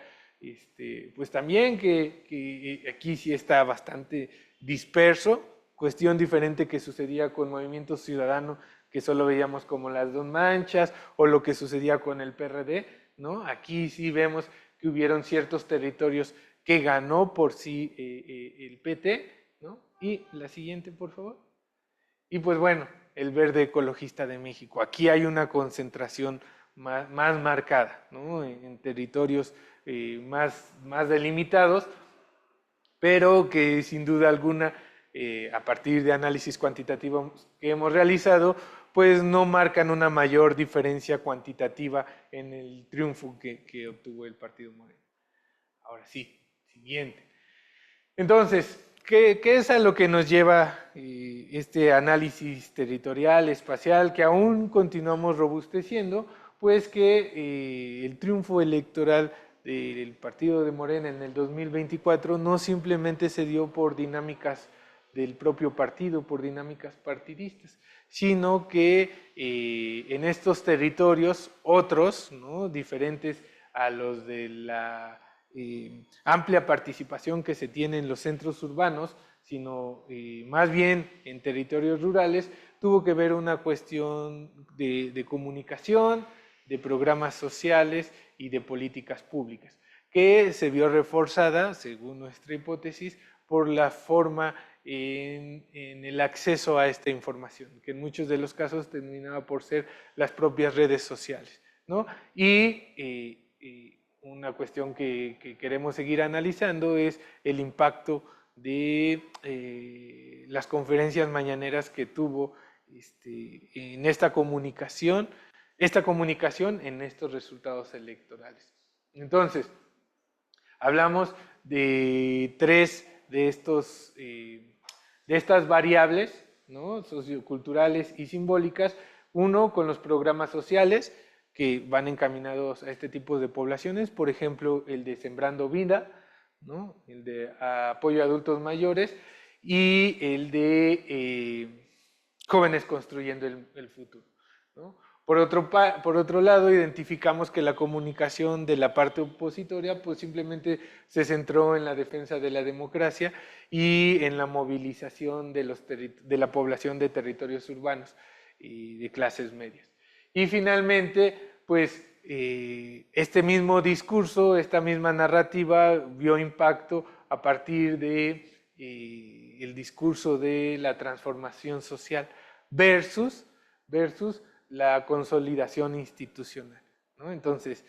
pues también que aquí sí está bastante disperso, cuestión diferente que sucedía con Movimiento Ciudadano, que solo veíamos como las dos manchas, o lo que sucedía con el PRD, ¿no? Aquí sí vemos que hubieron ciertos territorios que ganó por sí el PT, ¿no? Y la siguiente, por favor. Y pues bueno, el Verde Ecologista de México. Aquí hay una concentración más marcada, ¿no? En territorios más delimitados, pero que sin duda alguna, a partir de análisis cuantitativos que hemos realizado, pues no marcan una mayor diferencia cuantitativa en el triunfo que obtuvo el Partido Moreno. Ahora sí, siguiente. Entonces, ¿qué es a lo que nos lleva este análisis territorial, espacial, que aún continuamos robusteciendo? Pues que el triunfo electoral del Partido de Morena en el 2024 no simplemente se dio por dinámicas del propio partido, por dinámicas partidistas, sino que en estos territorios otros, ¿no? Diferentes a los de la amplia participación que se tiene en los centros urbanos, sino más bien en territorios rurales, tuvo que ver una cuestión de comunicación, de programas sociales y de políticas públicas, que se vio reforzada, según nuestra hipótesis, por la forma en el acceso a esta información, que en muchos de los casos terminaba por ser las propias redes sociales, ¿no? Y una cuestión que queremos seguir analizando es el impacto de las conferencias mañaneras que tuvo en esta comunicación en estos resultados electorales. Entonces, hablamos de tres de estas variables, ¿no? Socioculturales y simbólicas. Uno, con los programas sociales que van encaminados a este tipo de poblaciones, por ejemplo, el de Sembrando Vida, ¿no? El de apoyo a adultos mayores y el de Jóvenes Construyendo el Futuro, ¿no? Por otro lado, identificamos que la comunicación de la parte opositoria pues simplemente se centró en la defensa de la democracia y en la movilización de la población de territorios urbanos y de clases medias. Y finalmente, pues este mismo discurso, esta misma narrativa vio impacto a partir de el discurso de la transformación social versus la consolidación institucional, ¿no? Entonces,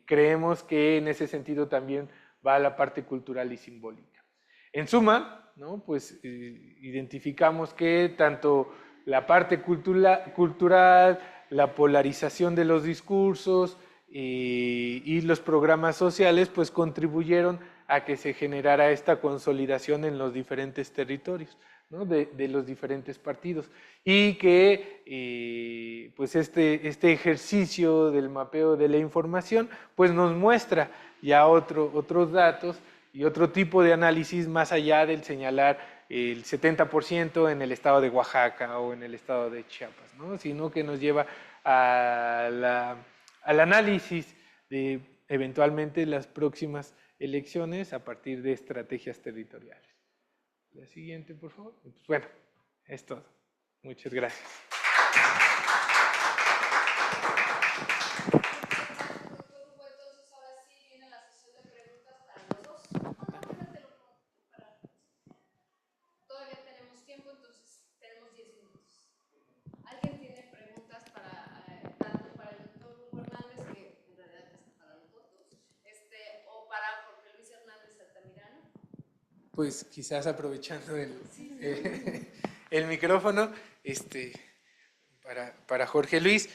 creemos que en ese sentido también va la parte cultural y simbólica. En suma, ¿no? Pues identificamos que tanto la parte cultural, la polarización de los discursos y los programas sociales pues contribuyeron a que se generara esta consolidación en los diferentes territorios, ¿no? de los diferentes partidos, y que pues este ejercicio del mapeo de la información pues nos muestra ya otros datos y otro tipo de análisis más allá del señalar el 70% en el estado de Oaxaca o en el estado de Chiapas, ¿no? Sino que nos lleva al análisis de eventualmente las próximas elecciones a partir de estrategias territoriales. La siguiente, por favor. Pues bueno, es todo. Muchas gracias. Pues quizás aprovechando el micrófono, para Jorge Luis,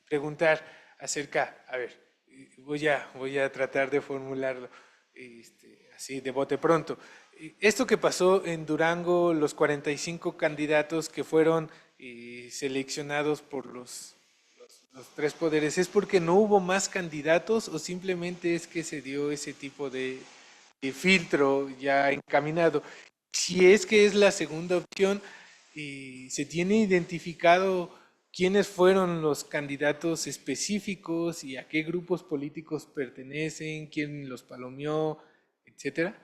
preguntar acerca, a ver, voy a tratar de formularlo así de bote pronto. Esto que pasó en Durango, los 45 candidatos que fueron seleccionados por los tres poderes, ¿es porque no hubo más candidatos o simplemente es que se dio ese tipo de filtro ya encaminado? Si es que es la segunda opción, ¿se tiene identificado quiénes fueron los candidatos específicos y a qué grupos políticos pertenecen, quién los palomeó, etcétera?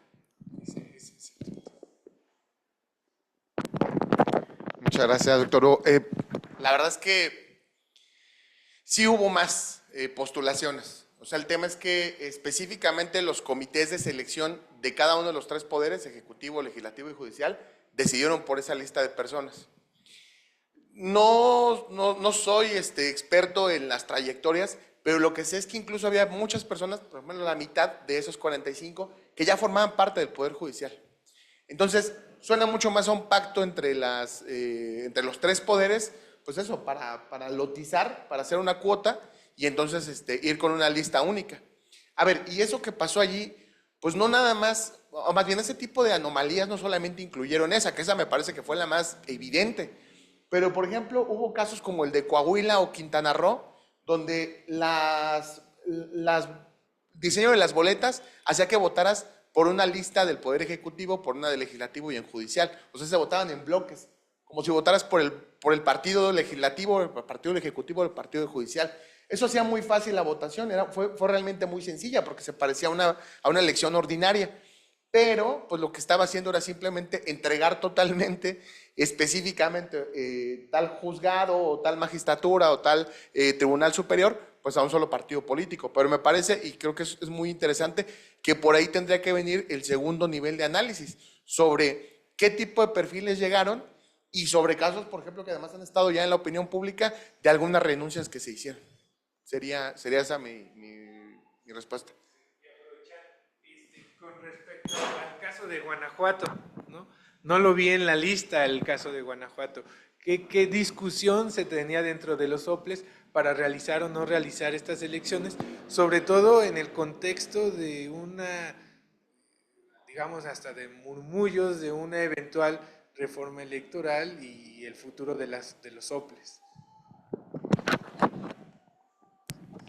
Muchas gracias, doctor Hugo. La verdad es que sí hubo más postulaciones. O sea, el tema es que específicamente los comités de selección de cada uno de los tres poderes, ejecutivo, legislativo y judicial, decidieron por esa lista de personas. No soy experto en las trayectorias, pero lo que sé es que incluso había muchas personas, por lo menos la mitad de esos 45, que ya formaban parte del Poder Judicial. Entonces, suena mucho más a un pacto entre los tres poderes, pues eso, para lotizar, para hacer una cuota, y entonces ir con una lista única. A ver, y eso que pasó allí, pues no nada más, o más bien ese tipo de anomalías no solamente incluyeron esa, que esa me parece que fue la más evidente, pero por ejemplo hubo casos como el de Coahuila o Quintana Roo, donde diseño de las boletas hacía que votaras por una lista del Poder Ejecutivo, por una del Legislativo y en Judicial. O sea, se votaban en bloques, como si votaras por el Partido Legislativo, el Partido Ejecutivo o el Partido Judicial. Eso hacía muy fácil la votación, fue realmente muy sencilla porque se parecía a una elección ordinaria. Pero pues lo que estaba haciendo era simplemente entregar totalmente, específicamente, tal juzgado o tal magistratura o tal tribunal superior, pues a un solo partido político. Pero me parece, y creo que es muy interesante, que por ahí tendría que venir el segundo nivel de análisis sobre qué tipo de perfiles llegaron y sobre casos, por ejemplo, que además han estado ya en la opinión pública de algunas renuncias que se hicieron. Sería esa mi respuesta. Con respecto al caso de Guanajuato, no lo vi en la lista el caso de Guanajuato. ¿Qué discusión se tenía dentro de los soples para realizar o no realizar estas elecciones? Sobre todo en el contexto de digamos hasta de murmullos de una eventual reforma electoral y el futuro de los soples.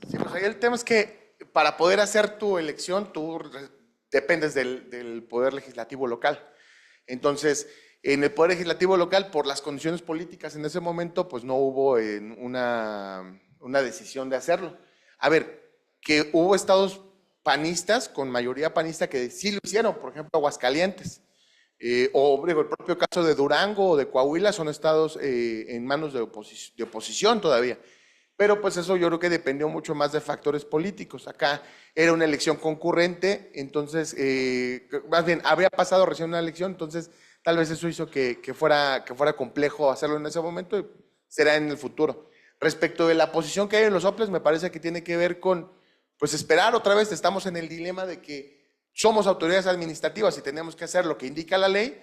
Sí, pues ahí el tema es que para poder hacer tu elección, tú dependes del Poder Legislativo local. Entonces, en el Poder Legislativo local, por las condiciones políticas en ese momento, pues no hubo una decisión de hacerlo. A ver, que hubo estados panistas, con mayoría panista, que sí lo hicieron, por ejemplo, Aguascalientes, o el propio caso de Durango o de Coahuila, son estados en manos de oposición todavía. Pero pues eso yo creo que dependió mucho más de factores políticos. Acá era una elección concurrente, entonces, más bien, había pasado recién una elección, entonces tal vez eso hizo que fuera complejo hacerlo en ese momento y será en el futuro. Respecto de la posición que hay en los soples, me parece que tiene que ver con, pues esperar otra vez, estamos en el dilema de que somos autoridades administrativas y tenemos que hacer lo que indica la ley,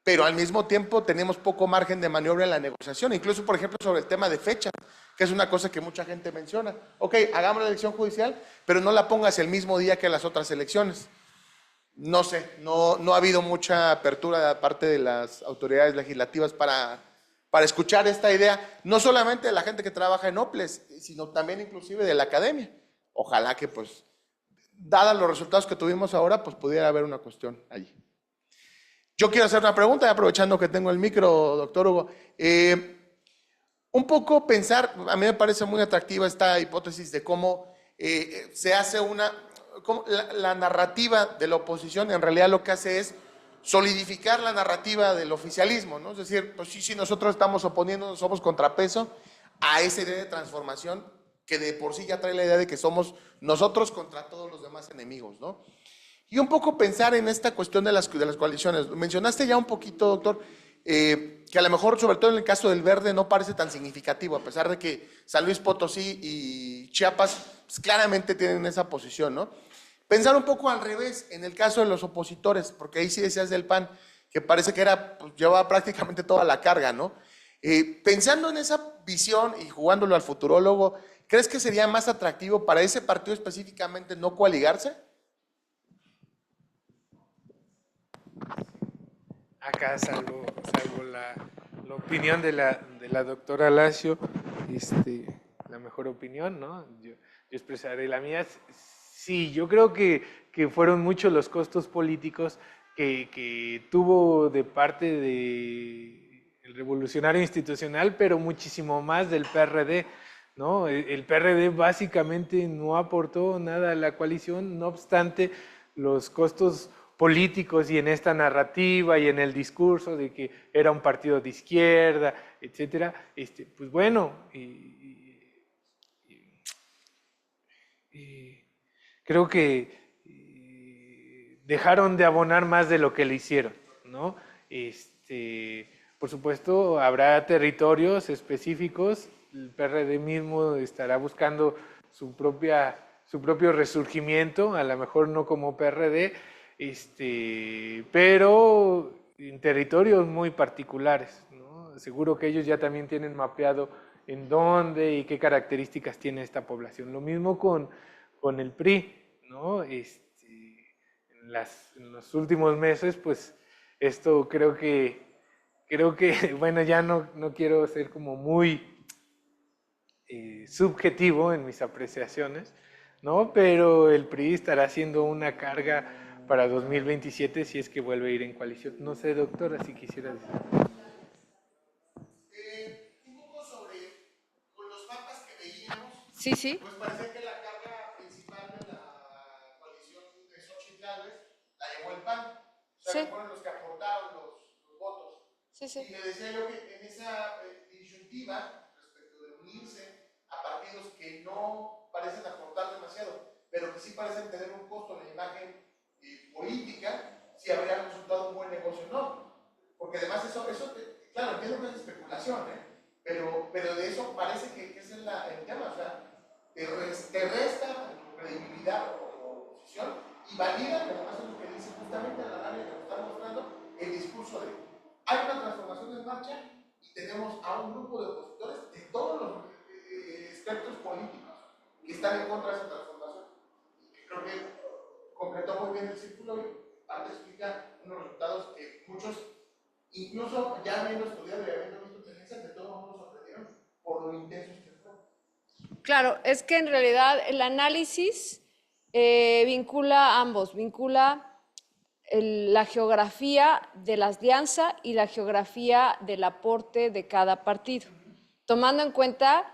pero al mismo tiempo tenemos poco margen de maniobra en la negociación, incluso por ejemplo sobre el tema de fechas, que es una cosa que mucha gente menciona. Ok, hagamos la elección judicial, pero no la pongas el mismo día que las otras elecciones. No sé, no ha habido mucha apertura de parte de las autoridades legislativas para escuchar esta idea, no solamente de la gente que trabaja en OPLES, sino también inclusive de la academia. Ojalá que pues, dados los resultados que tuvimos ahora, pues pudiera haber una cuestión allí. Yo quiero hacer una pregunta, aprovechando que tengo el micro, doctor Hugo. Un poco pensar, a mí me parece muy atractiva esta hipótesis de cómo se hace la narrativa de la oposición, en realidad lo que hace es solidificar la narrativa del oficialismo, ¿no? Es decir, pues sí, nosotros estamos oponiéndonos, somos contrapeso a esa idea de transformación que de por sí ya trae la idea de que somos nosotros contra todos los demás enemigos, ¿no? Y un poco pensar en esta cuestión de las coaliciones. Mencionaste ya un poquito, doctor, que a lo mejor, sobre todo en el caso del Verde, no parece tan significativo, a pesar de que San Luis Potosí y Chiapas pues, claramente tienen esa posición, ¿no? Pensar un poco al revés, en el caso de los opositores, porque ahí sí decías del PAN, que parece que pues, llevaba prácticamente toda la carga, ¿no? Pensando en esa visión y jugándolo al futurólogo, ¿crees que sería más atractivo para ese partido específicamente no coaligarse? Acá, salvo la opinión de la doctora Lacio, la mejor opinión, ¿no? Yo expresaré la mía. Sí, yo creo que fueron muchos los costos políticos que tuvo de parte del revolucionario institucional, pero muchísimo más del PRD, ¿no? El PRD básicamente no aportó nada a la coalición, no obstante los costos políticos y en esta narrativa y en el discurso de que era un partido de izquierda, etcétera, pues bueno, creo que dejaron de abonar más de lo que le hicieron, ¿no? Por supuesto, habrá territorios específicos, el PRD mismo estará buscando su propio resurgimiento, a lo mejor no como PRD, pero en territorios muy particulares, ¿no? Seguro que ellos ya también tienen mapeado en dónde y qué características tiene esta población. Lo mismo con el PRI, ¿no? En los últimos meses, pues esto creo que, bueno, ya no quiero ser como muy subjetivo en mis apreciaciones, ¿no? Pero el PRI estará haciendo una carga para 2027 si es que vuelve a ir en coalición. No sé, doctora, si quisiera decir. Un poco sobre con los mapas que veíamos, Sí. pues parecía que la carga principal de la coalición de Xochitl Gálvez la llevó el PAN. O sea, que fueron los que aportaron los votos. Sí. Y le decía yo que en esa disyuntiva, respecto de unirse a partidos que no parecen aportar demasiado, pero que sí parecen tener un costo en la imagen política, si habría resultado un buen negocio o no. Porque además eso claro, entiendo que es especulación, pero de eso parece que ese es el tema. O sea, te resta credibilidad o oposición y valida, además es lo que dice justamente la analítica que nos está mostrando, el discurso de hay una transformación en marcha y tenemos a un grupo de opositores de todos los espectros políticos que están en contra de esa transformación. Y que creo que completó muy bien el círculo y parte explica unos resultados que muchos, incluso ya habiendo estudiado y habiendo visto tendencias, de todos modos sorprendieron por lo intensos que fueron. Claro, es que en realidad el análisis vincula ambos, vincula la geografía de la alianza y la geografía del aporte de cada partido, tomando en cuenta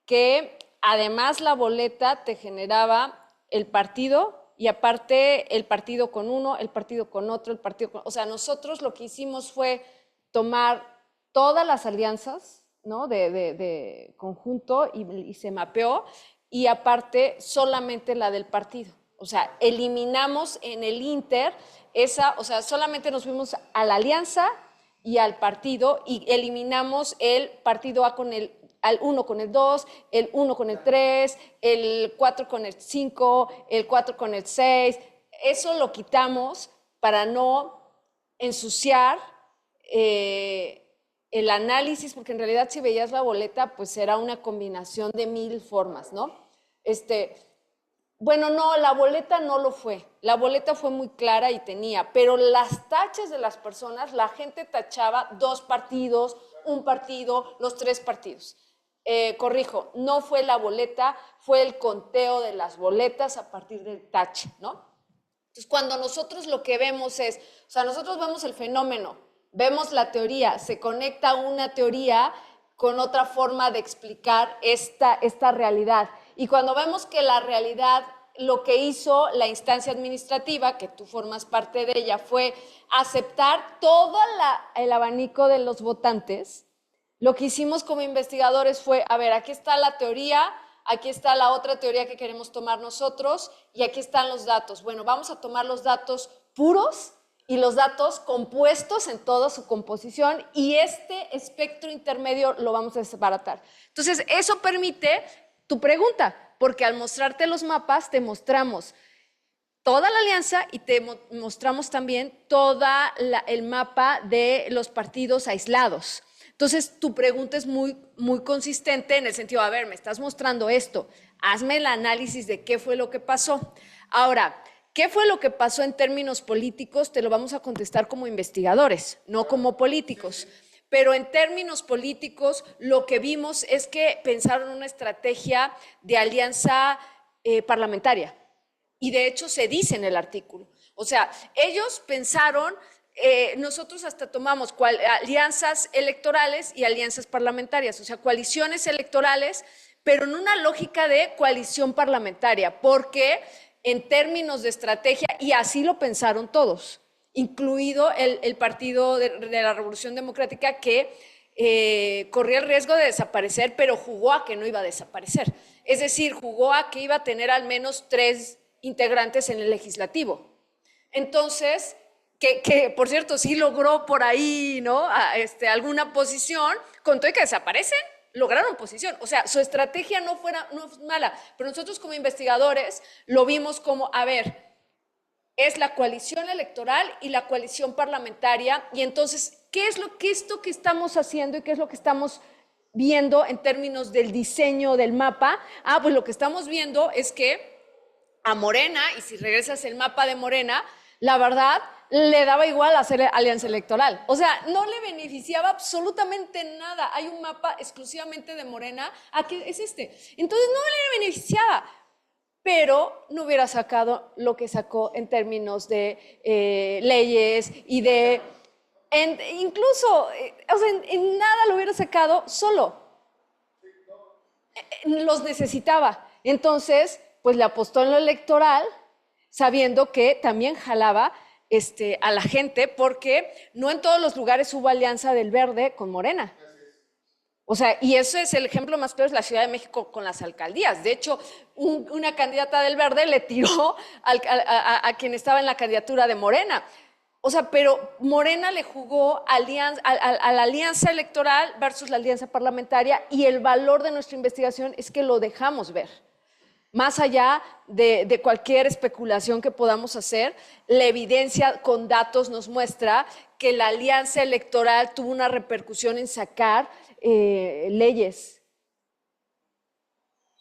que además la boleta te generaba el partido y aparte el partido con uno, el partido con otro, el partido con... O sea, nosotros lo que hicimos fue tomar todas las alianzas, ¿no? de conjunto y se mapeó, y aparte solamente la del partido. O sea, eliminamos en el Inter o sea, solamente nos fuimos a la alianza y al partido y eliminamos el partido A con el al 1 con el 2, el 1 con el 3, el 4 con el 5, el 4 con el 6. Eso lo quitamos para no ensuciar el análisis, porque en realidad si veías la boleta, pues era una combinación de 1000 formas, ¿no? Bueno, no, la boleta no lo fue. La boleta fue muy clara y tenía, pero las tachas de las personas, la gente tachaba 2 partidos, 1 partido, los 3 partidos. Corrijo, no fue la boleta, fue el conteo de las boletas a partir del tache, ¿no? Entonces, cuando nosotros lo que vemos es, o sea, nosotros vemos el fenómeno, vemos la teoría, se conecta una teoría con otra forma de explicar esta realidad. Y cuando vemos que la realidad, lo que hizo la instancia administrativa, que tú formas parte de ella, fue aceptar todo el abanico de los votantes, lo que hicimos como investigadores fue, a ver, aquí está la teoría, aquí está la otra teoría que queremos tomar nosotros y aquí están los datos. Bueno, vamos a tomar los datos puros y los datos compuestos en toda su composición y este espectro intermedio lo vamos a desbaratar. Entonces, eso permite tu pregunta, porque al mostrarte los mapas te mostramos toda la alianza y te mostramos también todo el mapa de los partidos aislados. Entonces, tu pregunta es muy consistente en el sentido, a ver, me estás mostrando esto, hazme el análisis de qué fue lo que pasó. Ahora, ¿qué fue lo que pasó en términos políticos? Te lo vamos a contestar como investigadores, no como políticos. Pero en términos políticos, lo que vimos es que pensaron una estrategia de alianza parlamentaria. Y de hecho se dice en el artículo. O sea, ellos pensaron, nosotros hasta tomamos alianzas electorales y alianzas parlamentarias, o sea, coaliciones electorales, pero en una lógica de coalición parlamentaria, porque en términos de estrategia, y así lo pensaron todos, incluido el Partido de la Revolución Democrática, que corría el riesgo de desaparecer, pero jugó a que no iba a desaparecer. Es decir, jugó a que iba a tener al menos 3 integrantes en el legislativo. Entonces, que por cierto, sí logró por ahí, ¿no? Alguna posición, con todo y que desaparecen, lograron posición. O sea, su estrategia no fue mala, pero nosotros como investigadores lo vimos como, a ver, es la coalición electoral y la coalición parlamentaria, y entonces, ¿qué es esto que estamos haciendo y qué es lo que estamos viendo en términos del diseño del mapa? Pues lo que estamos viendo es que a Morena, y si regresas el mapa de Morena, la verdad, le daba igual hacer alianza electoral. O sea, no le beneficiaba absolutamente nada. Hay un mapa exclusivamente de Morena, que es este. Entonces, no le beneficiaba, pero no hubiera sacado lo que sacó en términos de leyes y de... incluso, o sea, en nada lo hubiera sacado solo. Los necesitaba. Entonces, pues le apostó en lo electoral, sabiendo que también jalaba a la gente, porque no en todos los lugares hubo alianza del Verde con Morena. O sea, y ese es el ejemplo más claro, es la Ciudad de México con las alcaldías. De hecho, una candidata del Verde le tiró a quien estaba en la candidatura de Morena. O sea, pero Morena le jugó a la alianza electoral versus la alianza parlamentaria, y el valor de nuestra investigación es que lo dejamos ver. Más allá de cualquier especulación que podamos hacer, la evidencia con datos nos muestra que la alianza electoral tuvo una repercusión en sacar leyes.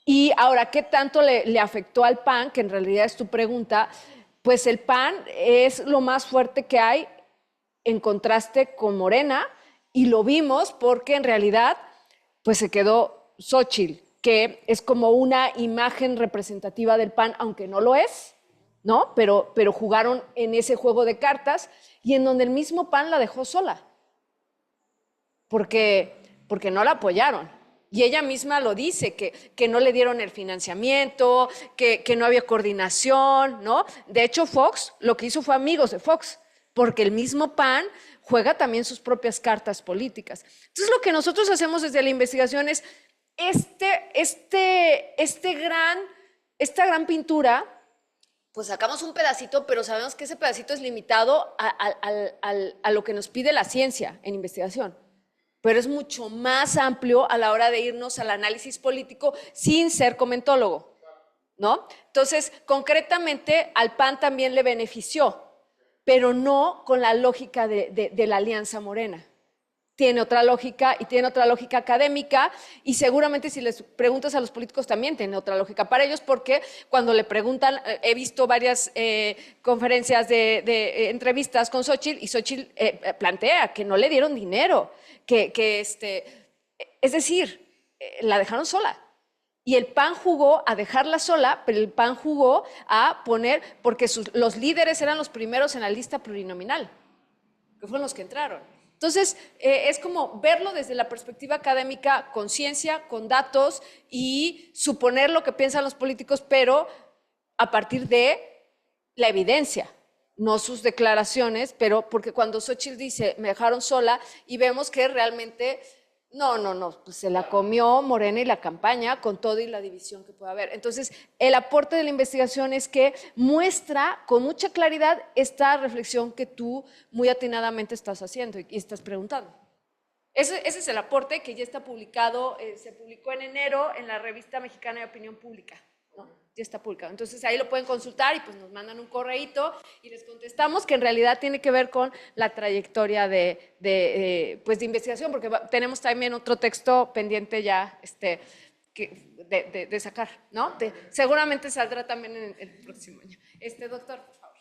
Y ahora, ¿qué tanto le afectó al PAN? Que en realidad es tu pregunta. Pues el PAN es lo más fuerte que hay en contraste con Morena, y lo vimos porque en realidad pues se quedó Xóchitl, que es como una imagen representativa del PAN, aunque no lo es, ¿no? Pero jugaron en ese juego de cartas, y en donde el mismo PAN la dejó sola, porque no la apoyaron. Y ella misma lo dice, que no le dieron el financiamiento, que no había coordinación, ¿no? De hecho, Fox lo que hizo fue amigos de Fox, porque el mismo PAN juega también sus propias cartas políticas. Entonces, lo que nosotros hacemos desde la investigación es esta gran pintura, pues sacamos un pedacito, pero sabemos que ese pedacito es limitado a lo que nos pide la ciencia en investigación. pero es mucho más amplio a la hora de irnos al análisis político sin ser comentólogo, ¿no? Entonces, concretamente, al PAN también le benefició, pero no con la lógica de la Alianza Morena. Tiene otra lógica y tiene otra lógica académica, y seguramente si les preguntas a los políticos también tiene otra lógica para ellos, porque cuando le preguntan, he visto varias conferencias de entrevistas con Xóchitl, y Xóchitl plantea que no le dieron dinero, es decir, la dejaron sola. Y el PAN jugó a dejarla sola, pero el PAN jugó a poner, porque los líderes eran los primeros en la lista plurinominal, que fueron los que entraron. Entonces, es como verlo desde la perspectiva académica, con ciencia, con datos, y suponer lo que piensan los políticos, pero a partir de la evidencia, no sus declaraciones, pero porque cuando Xóchitl dice, me dejaron sola, y vemos que realmente, no, pues se la comió Morena y la campaña con todo y la división que puede haber. Entonces, el aporte de la investigación es que muestra con mucha claridad esta reflexión que tú muy atinadamente estás haciendo y estás preguntando. Ese es el aporte que ya está publicado, se publicó en enero en la Revista Mexicana de Opinión Pública, ¿no? Ya está publicado. Entonces ahí lo pueden consultar y pues nos mandan un correíto y les contestamos, que en realidad tiene que ver con la trayectoria de investigación, porque tenemos también otro texto pendiente ya de sacar, ¿no? Seguramente saldrá también en el próximo año. Doctor, por favor.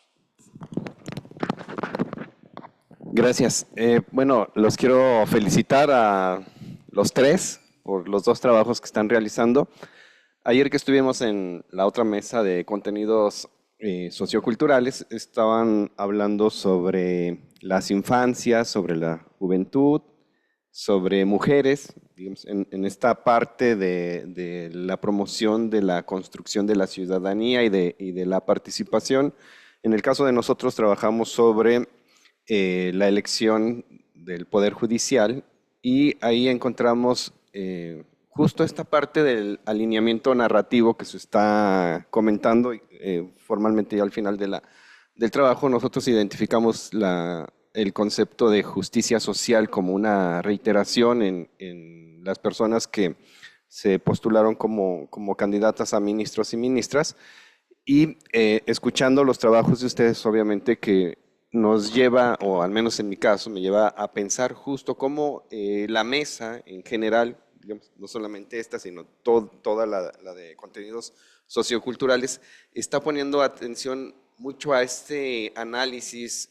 Gracias. Bueno, los quiero felicitar a los tres por los dos trabajos que están realizando. Ayer que estuvimos en la otra mesa de contenidos socioculturales, estaban hablando sobre las infancias, sobre la juventud, sobre mujeres, digamos, en esta parte de la promoción de la construcción de la ciudadanía y de la participación. En el caso de nosotros trabajamos sobre la elección del Poder Judicial, y ahí encontramos justo esta parte del alineamiento narrativo que se está comentando formalmente ya al final del trabajo. Nosotros identificamos el concepto de justicia social como una reiteración en las personas que se postularon como candidatas a ministros y ministras, y escuchando los trabajos de ustedes, obviamente que nos lleva, o al menos en mi caso, me lleva a pensar justo cómo la mesa en general, digamos, no solamente esta, sino toda la de contenidos socioculturales, está poniendo atención mucho a este análisis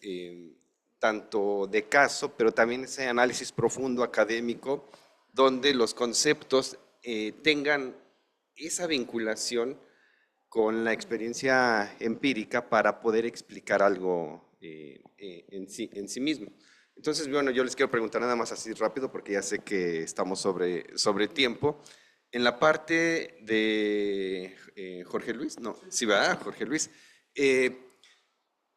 tanto de caso, pero también ese análisis profundo académico, donde los conceptos tengan esa vinculación con la experiencia empírica para poder explicar algo en sí mismo. Entonces, bueno, yo les quiero preguntar nada más así rápido, porque ya sé que estamos sobre tiempo. En la parte de Jorge Luis, no, sí, ¿verdad? Jorge Luis.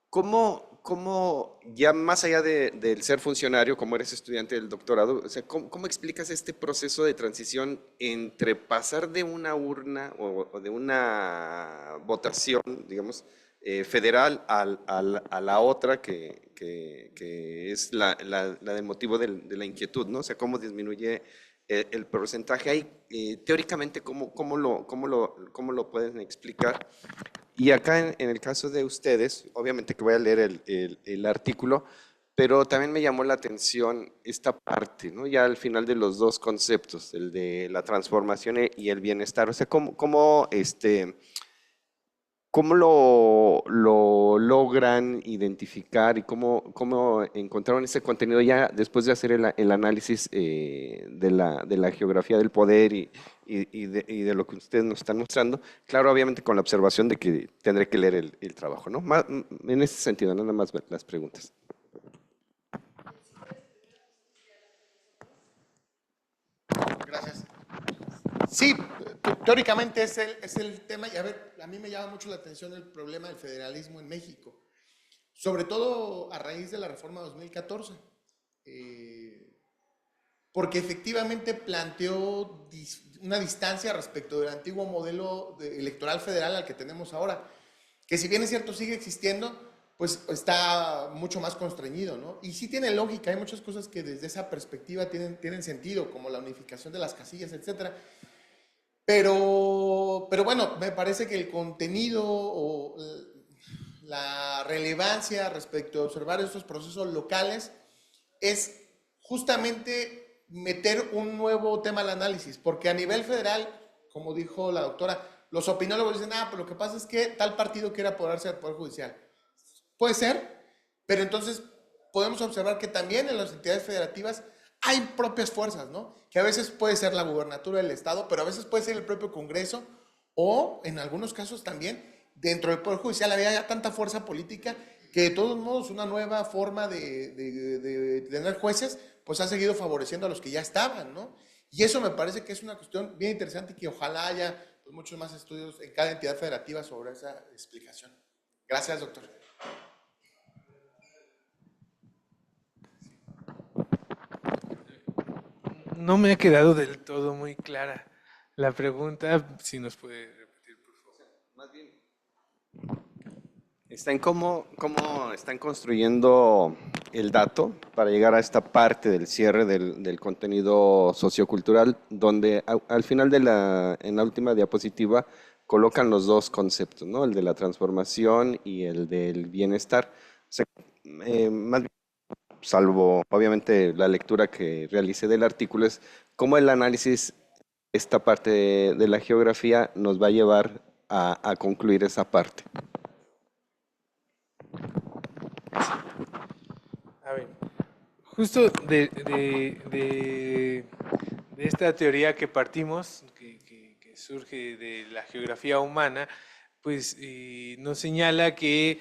¿Cómo ya más allá del ser funcionario, como eres estudiante del doctorado, o sea, ¿cómo explicas este proceso de transición entre pasar de una urna o de una votación, digamos, federal a la otra que es la del motivo de la inquietud, ¿no? O sea, ¿cómo disminuye el porcentaje ahí? Teóricamente, ¿cómo lo pueden explicar? Y acá en el caso de ustedes, obviamente que voy a leer el artículo, pero también me llamó la atención esta parte, ¿no? Ya al final de los dos conceptos, el de la transformación y el bienestar. O sea, ¿cómo lo logran identificar y cómo encontraron ese contenido ya después de hacer el análisis de la geografía del poder y de lo que ustedes nos están mostrando? Claro, obviamente con la observación de que tendré que leer el trabajo, ¿no? En ese sentido, nada más las preguntas. Gracias. Sí, teóricamente es el tema, y a ver, a mí me llama mucho la atención el problema del federalismo en México, sobre todo a raíz de la reforma 2014, porque efectivamente planteó una distancia respecto del antiguo modelo electoral federal al que tenemos ahora, que si bien es cierto sigue existiendo, pues está mucho más constreñido, ¿no? Y sí tiene lógica, hay muchas cosas que desde esa perspectiva tienen sentido, como la unificación de las casillas, etcétera. Pero bueno, me parece que el contenido o la relevancia respecto a observar estos procesos locales es justamente meter un nuevo tema al análisis, porque a nivel federal, como dijo la doctora, los opinólogos dicen, pues lo que pasa es que tal partido quiere apoderarse del Poder Judicial. Puede ser, pero entonces podemos observar que también en las entidades federativas hay propias fuerzas, ¿no? Que a veces puede ser la gubernatura del Estado, pero a veces puede ser el propio Congreso, o en algunos casos también dentro del Poder Judicial había ya tanta fuerza política que de todos modos una nueva forma de tener jueces pues ha seguido favoreciendo a los que ya estaban, ¿no? Y eso me parece que es una cuestión bien interesante y que ojalá haya pues, muchos más estudios en cada entidad federativa sobre esa explicación. Gracias, doctor. No me ha quedado del todo muy clara la pregunta, si nos puede repetir, por favor. Más bien, está en cómo están construyendo el dato para llegar a esta parte del cierre del contenido sociocultural, donde al final en la última diapositiva colocan los dos conceptos, ¿no? El de la transformación y el del bienestar. O sea, más bien, salvo obviamente la lectura que realicé del artículo, es cómo el análisis, esta parte de la geografía nos va a llevar a concluir esa parte. A ver, justo de esta teoría que partimos, que surge de la geografía humana, pues nos señala que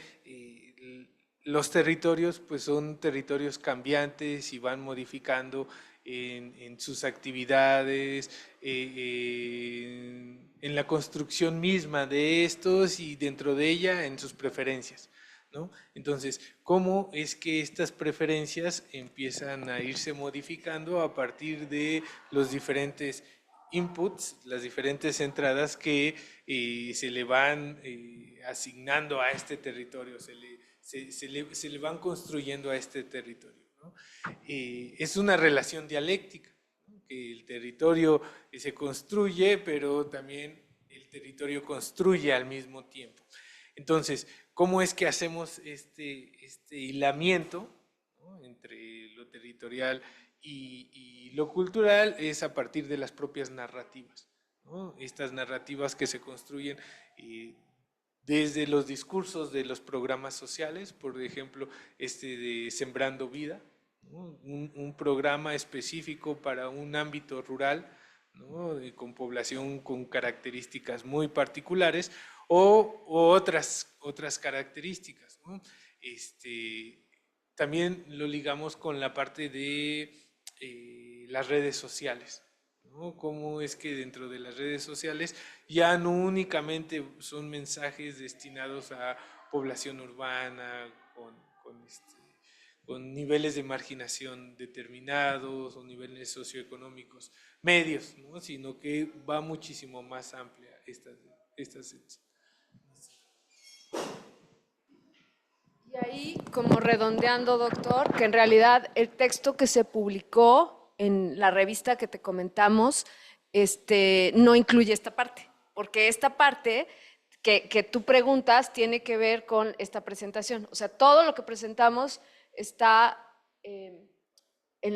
los territorios pues son territorios cambiantes y van modificando en sus actividades, en la construcción misma de estos y dentro de ella en sus preferencias, ¿no? Entonces, ¿cómo es que estas preferencias empiezan a irse modificando a partir de los diferentes inputs, las diferentes entradas que se le van asignando a este territorio, se le van construyendo a este territorio, ¿no? Es una relación dialéctica, ¿no? Que el territorio se construye, pero también el territorio construye al mismo tiempo. Entonces, ¿cómo es que hacemos este hilamiento, ¿no? Entre lo territorial y lo cultural? Es a partir de las propias narrativas, ¿no? Estas narrativas que se construyen desde los discursos de los programas sociales, por ejemplo, de Sembrando Vida, ¿no? Un programa específico para un ámbito rural, ¿no? Con población con características muy particulares, o otras características, ¿no? También lo ligamos con la parte de las redes sociales, ¿no? Cómo es que dentro de las redes sociales ya no únicamente son mensajes destinados a población urbana con niveles de marginación determinados o niveles socioeconómicos medios, ¿no? Sino que va muchísimo más amplia estas. Y ahí, como redondeando, doctor, que en realidad el texto que se publicó en la revista que te comentamos, no incluye esta parte, porque esta parte que tú preguntas tiene que ver con esta presentación. O sea, todo lo que presentamos está en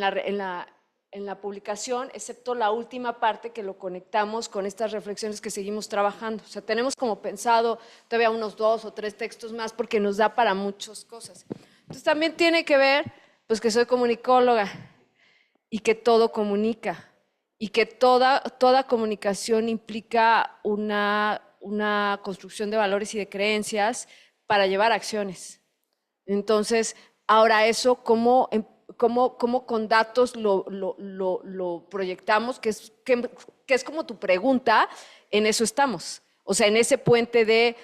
la publicación, excepto la última parte que lo conectamos con estas reflexiones que seguimos trabajando. O sea, tenemos como pensado todavía unos 2 o 3 textos más porque nos da para muchas cosas. Entonces también tiene que ver, pues que soy comunicóloga y que todo comunica y que toda comunicación implica una construcción de valores y de creencias para llevar acciones. Entonces, ahora eso, ¿cómo con datos lo proyectamos? Que es como tu pregunta, en eso estamos. O sea, en ese puente de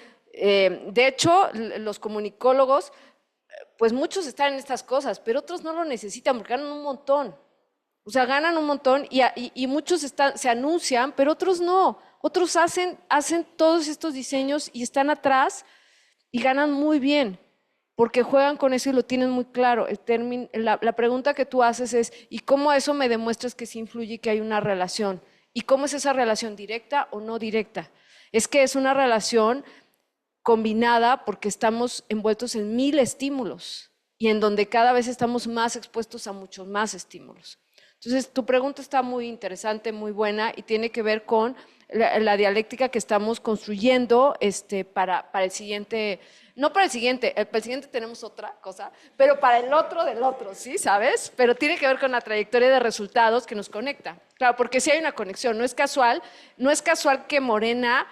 hecho, los comunicólogos, pues muchos están en estas cosas, pero otros no lo necesitan porque ganan un montón. O sea, ganan un montón y muchos se anuncian, pero otros no. Otros hacen todos estos diseños y están atrás y ganan muy bien. porque juegan con eso y lo tienen muy claro. La pregunta que tú haces es, ¿y cómo eso me demuestras que sí influye y que hay una relación? ¿Y cómo es esa relación, directa o no directa? Es que es una relación combinada porque estamos envueltos en 1000 estímulos y en donde cada vez estamos más expuestos a muchos más estímulos. Entonces, tu pregunta está muy interesante, muy buena y tiene que ver con la dialéctica que estamos construyendo para el siguiente, no para el siguiente tenemos otra cosa, pero para el otro del otro, ¿sí? ¿Sabes? Pero tiene que ver con la trayectoria de resultados que nos conecta. Claro, porque sí hay una conexión, no es casual que Morena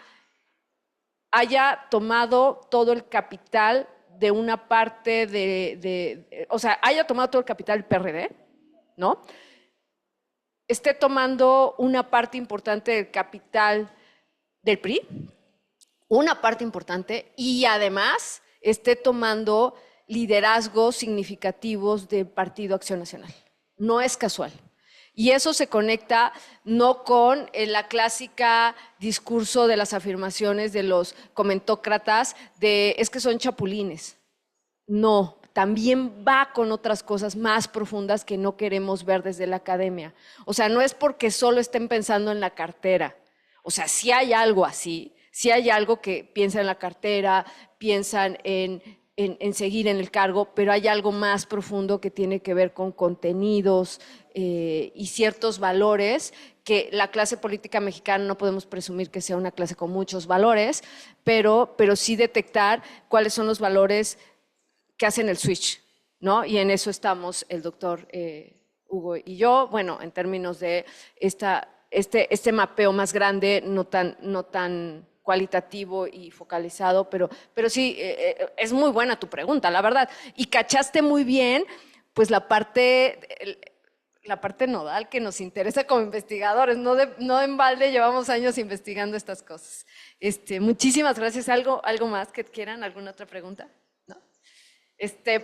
haya tomado todo el capital de una parte o sea, haya tomado todo el capital del PRD, ¿no? Esté tomando una parte importante del capital del PRI, una parte importante, y además esté tomando liderazgos significativos del Partido Acción Nacional. No es casual. Y eso se conecta no con la clásica discurso de las afirmaciones de los comentócratas de es que son chapulines. No, también va con otras cosas más profundas que no queremos ver desde la academia. O sea, no es porque solo estén pensando en la cartera. O sea, sí hay algo así, sí hay algo que piensan en la cartera, piensan en seguir en el cargo, pero hay algo más profundo que tiene que ver con contenidos y ciertos valores que la clase política mexicana no podemos presumir que sea una clase con muchos valores, pero sí detectar cuáles son los valores que hacen el switch, ¿no? Y en eso estamos el doctor Hugo y yo, bueno, en términos de este mapeo más grande, no tan cualitativo y focalizado, pero sí, es muy buena tu pregunta, la verdad. Y cachaste muy bien, pues la parte nodal que nos interesa como investigadores, no en balde llevamos años investigando estas cosas. Muchísimas gracias. ¿Algo más que quieran? ¿Alguna otra pregunta?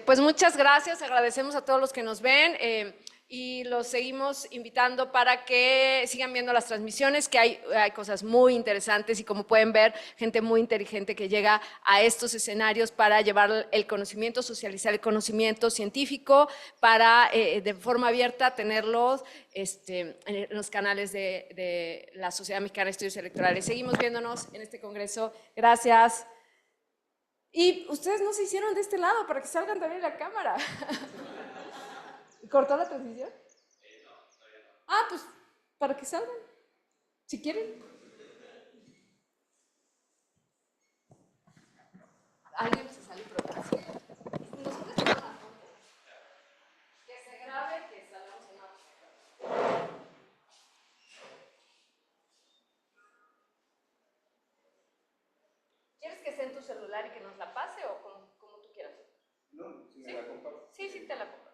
Pues muchas gracias, agradecemos a todos los que nos ven y los seguimos invitando para que sigan viendo las transmisiones, que hay cosas muy interesantes y como pueden ver, gente muy inteligente que llega a estos escenarios para llevar el conocimiento, socializar el conocimiento científico, para de forma abierta tenerlos en los canales de la Sociedad Mexicana de Estudios Electorales. Seguimos viéndonos en este congreso. Gracias. Y ustedes no se hicieron de este lado para que salgan también en la cámara. ¿Cortó la transmisión? No, todavía no. Ah, pues para que salgan, si quieren. Alguien se sale, pero así. Nosotros estamos a fondo. Que se grabe, que salgamos en una. ¿Quieres que sea en tu celular y que nos la pase o como tú quieras? No, si me la comparto. Sí, te la comparto.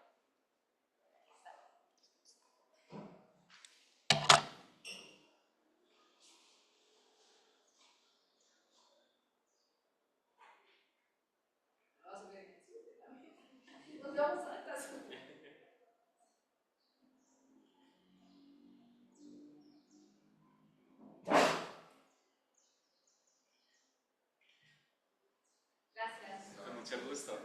Nos vamos a atrás. Gracias. Con mucho gusto.